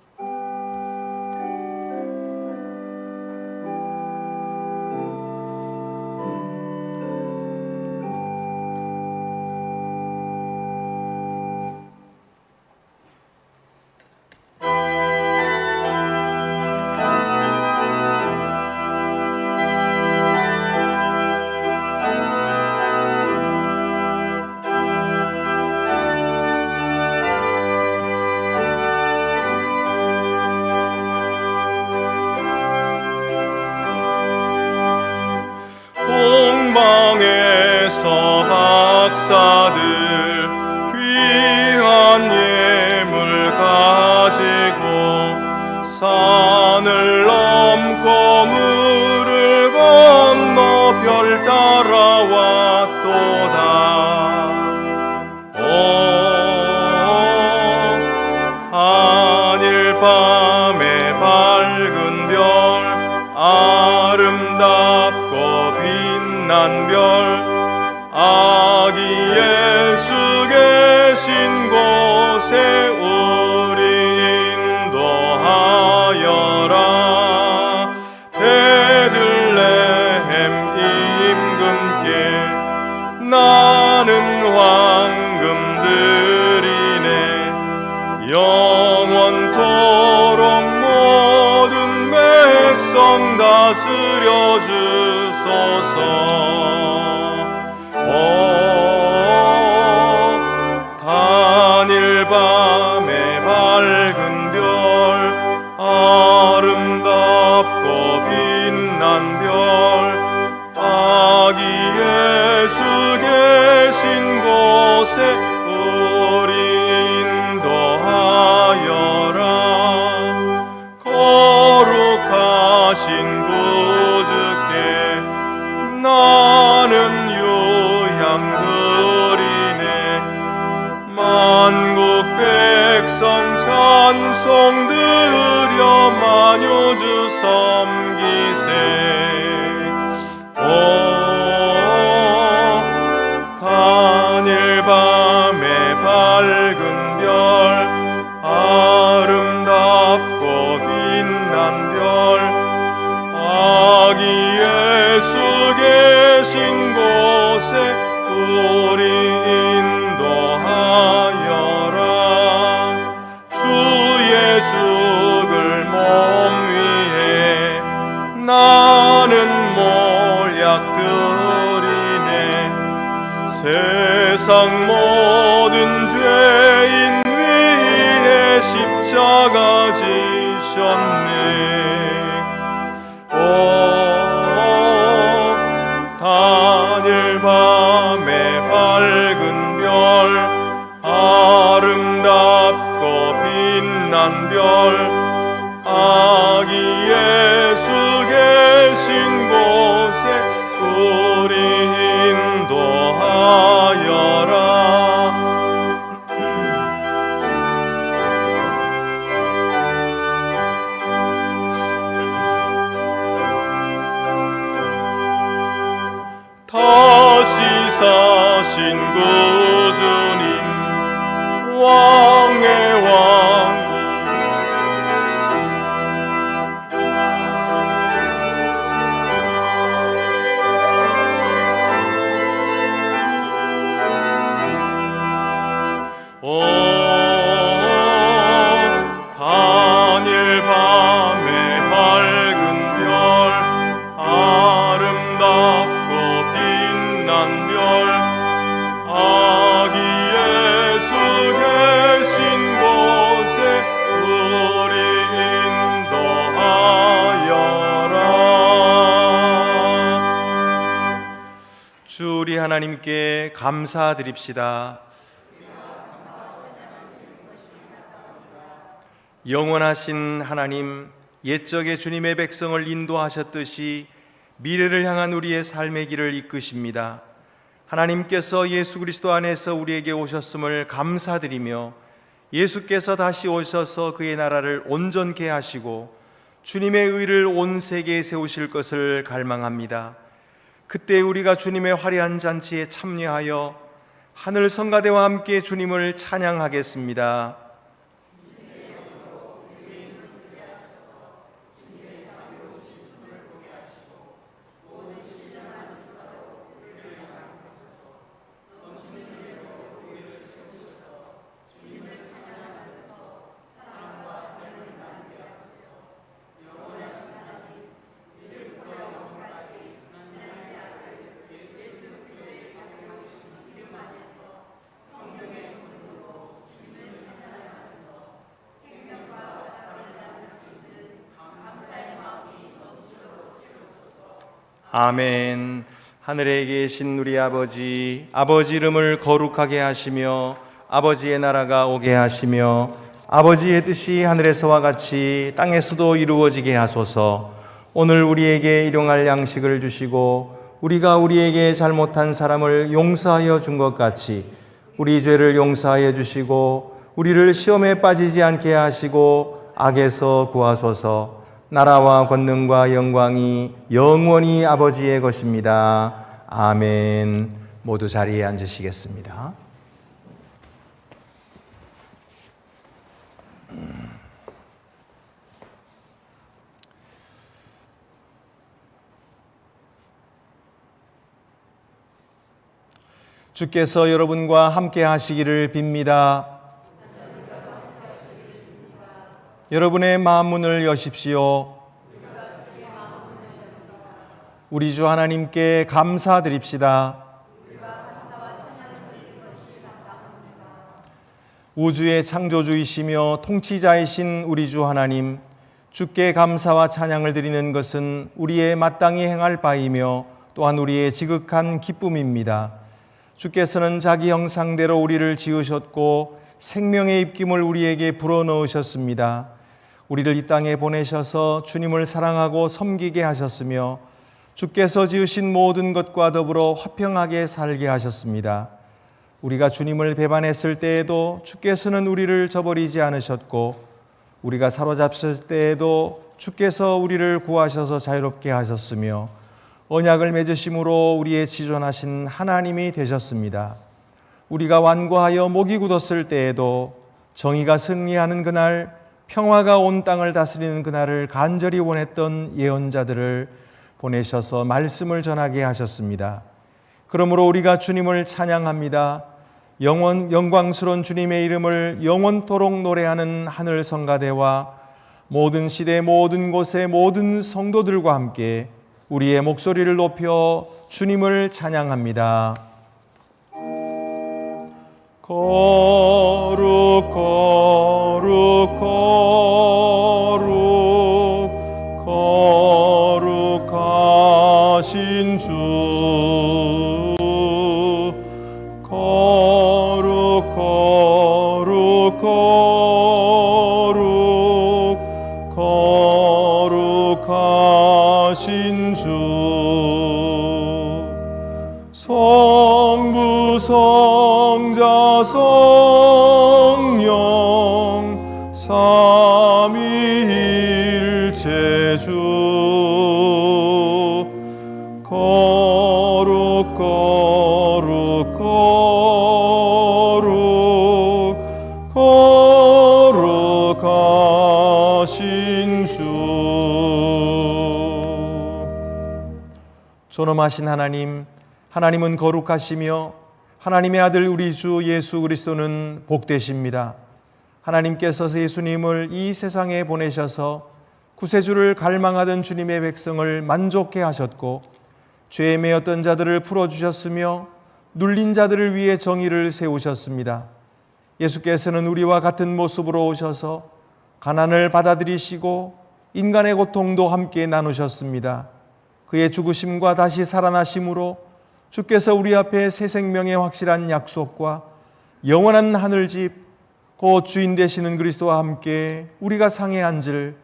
동방에서 박사들 귀한 예물 가지고 산을 넘고 물을 건너 별 따라왔도다. 한일 밤의 밝은 별 아름답고 빛난 별 아기 예수 계신 곳에 우리 인도하여라. 베들레헴 임금께 나는 황금들이네. 영원토록 모든 백성 다스려 주소서. 단일 밤의 밝은 별 아름답고 빛난 별 아기 예수 계신 곳에 우리 인도하여라. 거룩하신 구주께 나는 유향드리네. 만국 백성 찬송 드려 만유주 섬기세. 단일 밤의 밝은 별 아름답고 빛난 별 아기 예수 계신 곳에 우리 인도하여라. 주의 죽을 몸 위에 나는 몰약 드리네. 세상 모든 죄인 위에 십자가 지셨네. 단일 밤의 밝은 별 아름답고 빛난 별 아기 예수 계신 곳에 우리 인도하여라. 다시 사신 구주님 왕의 왕 단일 밤의 밝은 별 아름답고 빛난 별 아기 예수 계신 곳에 우리 인도하여라. 주 우리 하나님께 감사드립시다. 영원하신 하나님, 옛적에 주님의 백성을 인도하셨듯이 미래를 향한 우리의 삶의 길을 이끄십니다. 하나님께서 예수 그리스도 안에서 우리에게 오셨음을 감사드리며 예수께서 다시 오셔서 그의 나라를 온전케 하시고 주님의 의를 온 세계에 세우실 것을 갈망합니다. 그때 우리가 주님의 화려한 잔치에 참여하여 하늘 성가대와 함께 주님을 찬양하겠습니다. 아멘. 하늘에 계신 우리 아버지, 아버지 이름을 거룩하게 하시며 아버지의 나라가 오게 하시며 아버지의 뜻이 하늘에서와 같이 땅에서도 이루어지게 하소서. 오늘 우리에게 일용할 양식을 주시고 우리가 우리에게 잘못한 사람을 용서하여 준 것 같이 우리 죄를 용서하여 주시고 우리를 시험에 빠지지 않게 하시고 악에서 구하소서. 나라와 권능과 영광이 영원히 아버지의 것입니다. 아멘. 모두 자리에 앉으시겠습니다. 주께서 여러분과 함께 하시기를 빕니다. 여러분의 마음 문을 여십시오. 우리 주 하나님께 감사드립시다. 우주의 창조주이시며 통치자이신 우리 주 하나님, 주께 감사와 찬양을 드리는 것은 우리의 마땅히 행할 바이며 또한 우리의 지극한 기쁨입니다. 주께서는 자기 형상대로 우리를 지으셨고 생명의 입김을 우리에게 불어넣으셨습니다. 우리를 이 땅에 보내셔서 주님을 사랑하고 섬기게 하셨으며 주께서 지으신 모든 것과 더불어 화평하게 살게 하셨습니다. 우리가 주님을 배반했을 때에도 주께서는 우리를 저버리지 않으셨고 우리가 사로잡혔을 때에도 주께서 우리를 구하셔서 자유롭게 하셨으며 언약을 맺으심으로 우리의 지존하신 하나님이 되셨습니다. 우리가 완고하여 목이 굳었을 때에도 정의가 승리하는 그날, 평화가 온 땅을 다스리는 그날을 간절히 원했던 예언자들을 보내셔서 말씀을 전하게 하셨습니다. 그러므로 우리가 주님을 찬양합니다. 영광스러운 주님의 이름을 영원토록 노래하는 하늘 성가대와 모든 시대 모든 곳의 모든 성도들과 함께 우리의 목소리를 높여 주님을 찬양합니다. 거룩 거룩 거룩 거룩하신 주 거룩 거룩 거룩 거룩하신 주 성부 성자 성령 삼위일체 주 거룩 거룩 거룩 거룩하신 주 존엄하신 하나님, 하나님은 거룩하시며 하나님의 아들 우리 주 예수 그리스도는 복되십니다. 하나님께서 예수님을 이 세상에 보내셔서 구세주를 갈망하던 주님의 백성을 만족해 하셨고 죄에 매였던 자들을 풀어주셨으며 눌린 자들을 위해 정의를 세우셨습니다. 예수께서는 우리와 같은 모습으로 오셔서 가난을 받아들이시고 인간의 고통도 함께 나누셨습니다. 그의 죽으심과 다시 살아나심으로 주께서 우리 앞에 새 생명의 확실한 약속과 영원한 하늘집 곧 주인 되시는 그리스도와 함께 우리가 상에 앉을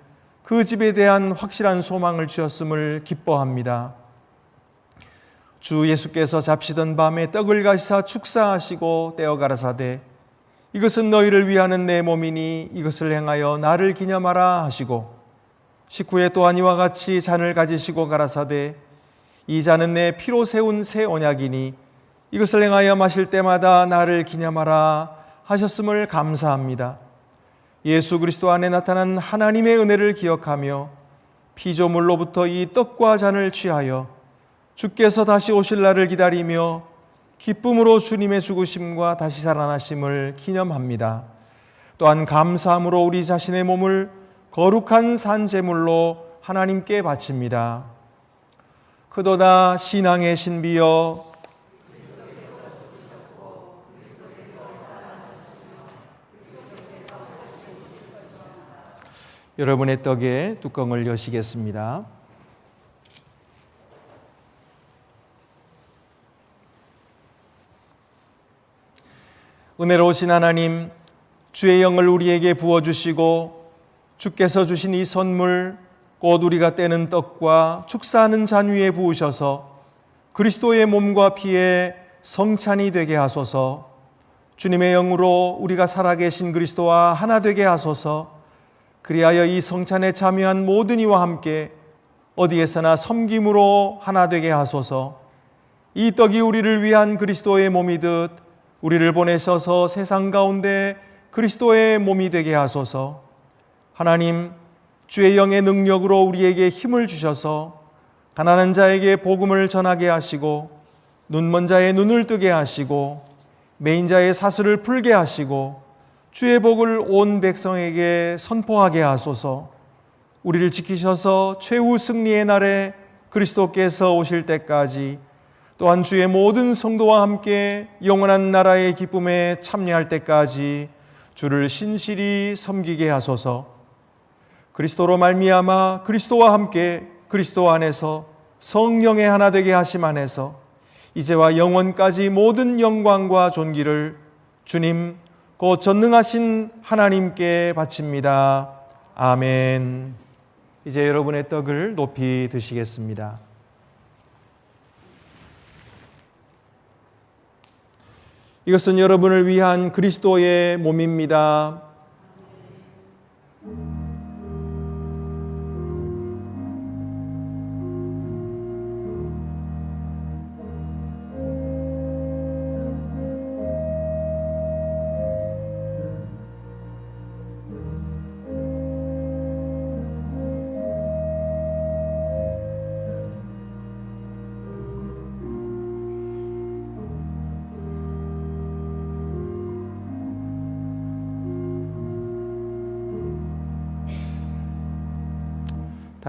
그 집에 대한 확실한 소망을 주셨음을 기뻐합니다. 주 예수께서 잡시던 밤에 떡을 가시사 축사하시고 떼어 가라사대 이것은 너희를 위하는 내 몸이니 이것을 행하여 나를 기념하라 하시고 식후에 또한 이와 같이 잔을 가지시고 가라사대 이 잔은 내 피로 세운 새 언약이니 이것을 행하여 마실 때마다 나를 기념하라 하셨음을 감사합니다. 예수 그리스도 안에 나타난 하나님의 은혜를 기억하며 피조물로부터 이 떡과 잔을 취하여 주께서 다시 오실 날을 기다리며 기쁨으로 주님의 죽으심과 다시 살아나심을 기념합니다. 또한 감사함으로 우리 자신의 몸을 거룩한 산제물로 하나님께 바칩니다. 그도다 신앙의 신비여 여러분의 떡에 뚜껑을 여시겠습니다. 은혜로우신 하나님, 주의 영을 우리에게 부어주시고 주께서 주신 이 선물, 곧 우리가 떼는 떡과 축사하는 잔 위에 부으셔서 그리스도의 몸과 피에 성찬이 되게 하소서. 주님의 영으로 우리가 살아계신 그리스도와 하나 되게 하소서. 그리하여 이 성찬에 참여한 모든 이와 함께 어디에서나 섬김으로 하나 되게 하소서. 이 떡이 우리를 위한 그리스도의 몸이듯 우리를 보내셔서 세상 가운데 그리스도의 몸이 되게 하소서. 하나님, 주의 영의 능력으로 우리에게 힘을 주셔서 가난한 자에게 복음을 전하게 하시고 눈먼 자의 눈을 뜨게 하시고 매인 자의 사슬을 풀게 하시고 주의 복을 온 백성에게 선포하게 하소서. 우리를 지키셔서 최후 승리의 날에 그리스도께서 오실 때까지 또한 주의 모든 성도와 함께 영원한 나라의 기쁨에 참여할 때까지 주를 신실히 섬기게 하소서. 그리스도로 말미암아 그리스도와 함께 그리스도 안에서 성령의 하나 되게 하심 안에서 이제와 영원까지 모든 영광과 존귀를 주님 곧 전능하신 하나님께 바칩니다. 아멘. 이제 여러분의 떡을 높이 드시겠습니다. 이것은 여러분을 위한 그리스도의 몸입니다.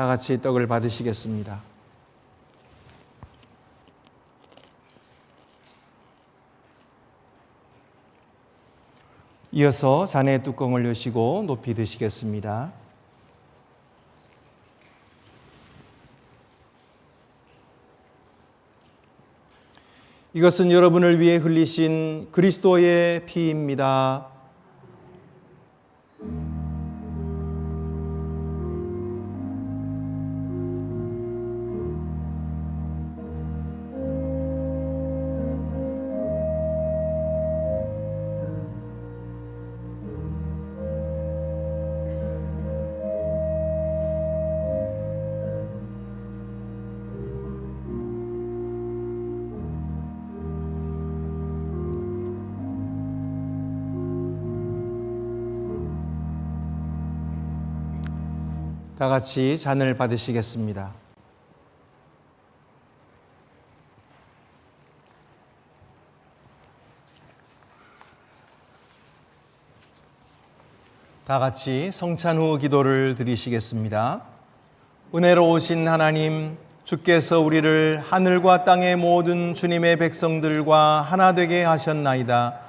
다 같이 떡을 받으시겠습니다. 이어서 잔의 뚜껑을 여시고 높이 드시겠습니다. 이것은 여러분을 위해 흘리신 그리스도의 피입니다. 다 같이 잔을 받으시겠습니다. 다 같이 성찬 후 기도를 드리시겠습니다. 은혜로우신 하나님, 주께서 우리를 하늘과 땅의 모든 주님의 백성들과 하나 되게 하셨나이다.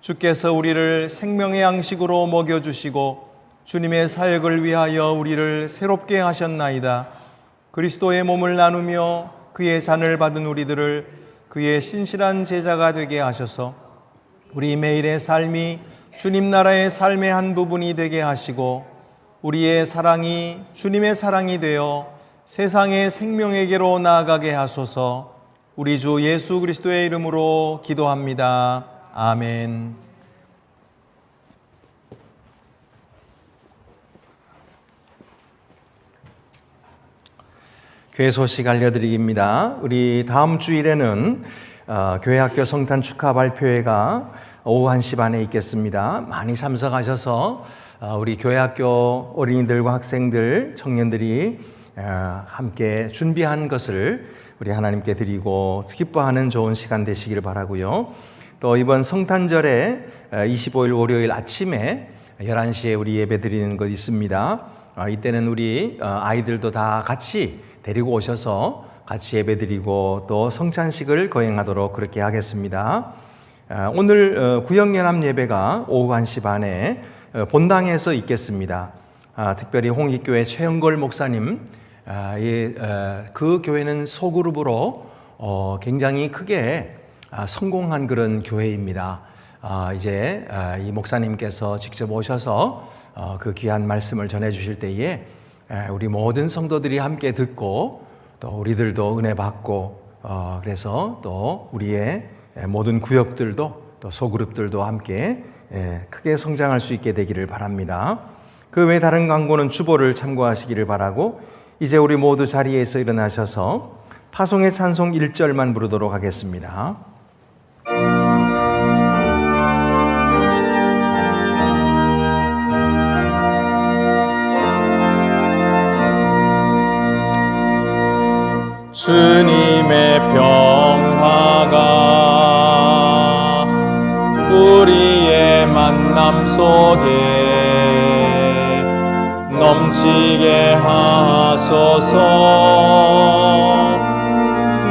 주께서 우리를 생명의 양식으로 먹여주시고 주님의 사역을 위하여 우리를 새롭게 하셨나이다. 그리스도의 몸을 나누며 그의 잔을 받은 우리들을 그의 신실한 제자가 되게 하셔서 우리 매일의 삶이 주님 나라의 삶의 한 부분이 되게 하시고 우리의 사랑이 주님의 사랑이 되어 세상의 생명에게로 나아가게 하소서. 우리 주 예수 그리스도의 이름으로 기도합니다. 아멘. 교회 소식 알려드립니다. 우리 다음 주일에는 교회학교 성탄 축하 발표회가 오후 1시 반에 있겠습니다. 많이 참석하셔서 우리 교회학교 어린이들과 학생들, 청년들이 함께 준비한 것을 우리 하나님께 드리고 기뻐하는 좋은 시간 되시기를 바라고요. 또 이번 성탄절에 25일 월요일 아침에 11시에 우리 예배 드리는 것 있습니다. 이때는 우리 아이들도 다 같이 데리고 오셔서 같이 예배 드리고 또 성찬식을 거행하도록 그렇게 하겠습니다. 오늘 구역연합 예배가 오후 1시 반에 본당에서 있겠습니다. 특별히 홍익교회 최영걸 목사님, 그 교회는 소그룹으로 굉장히 크게 성공한 그런 교회입니다. 이제 이 목사님께서 직접 오셔서 그 귀한 말씀을 전해 주실 때에 우리 모든 성도들이 함께 듣고 또 우리들도 은혜 받고 그래서 또 우리의 모든 구역들도 또 소그룹들도 함께 크게 성장할 수 있게 되기를 바랍니다. 그 외 다른 광고는 주보를 참고하시기를 바라고 이제 우리 모두 자리에서 일어나셔서 파송의 찬송 1절만 부르도록 하겠습니다. 주님의 평화가 우리의 만남 속에 넘치게 하소서,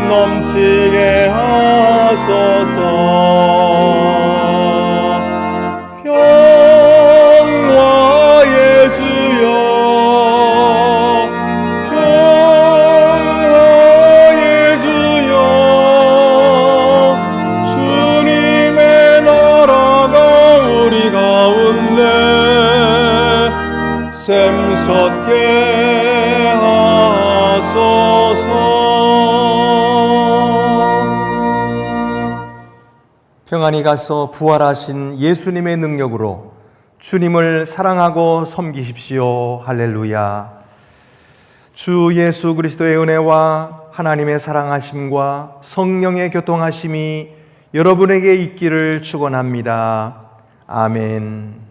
넘치게 하소서. 평화의 주여, 평화의 주여, 주님의 나라가 우리 가운데 샘솟게 하소서. 평안히 가서 부활하신 예수님의 능력으로 주님을 사랑하고 섬기십시오. 할렐루야. 주 예수 그리스도의 은혜와 하나님의 사랑하심과 성령의 교통하심이 여러분에게 있기를 축원합니다. 아멘.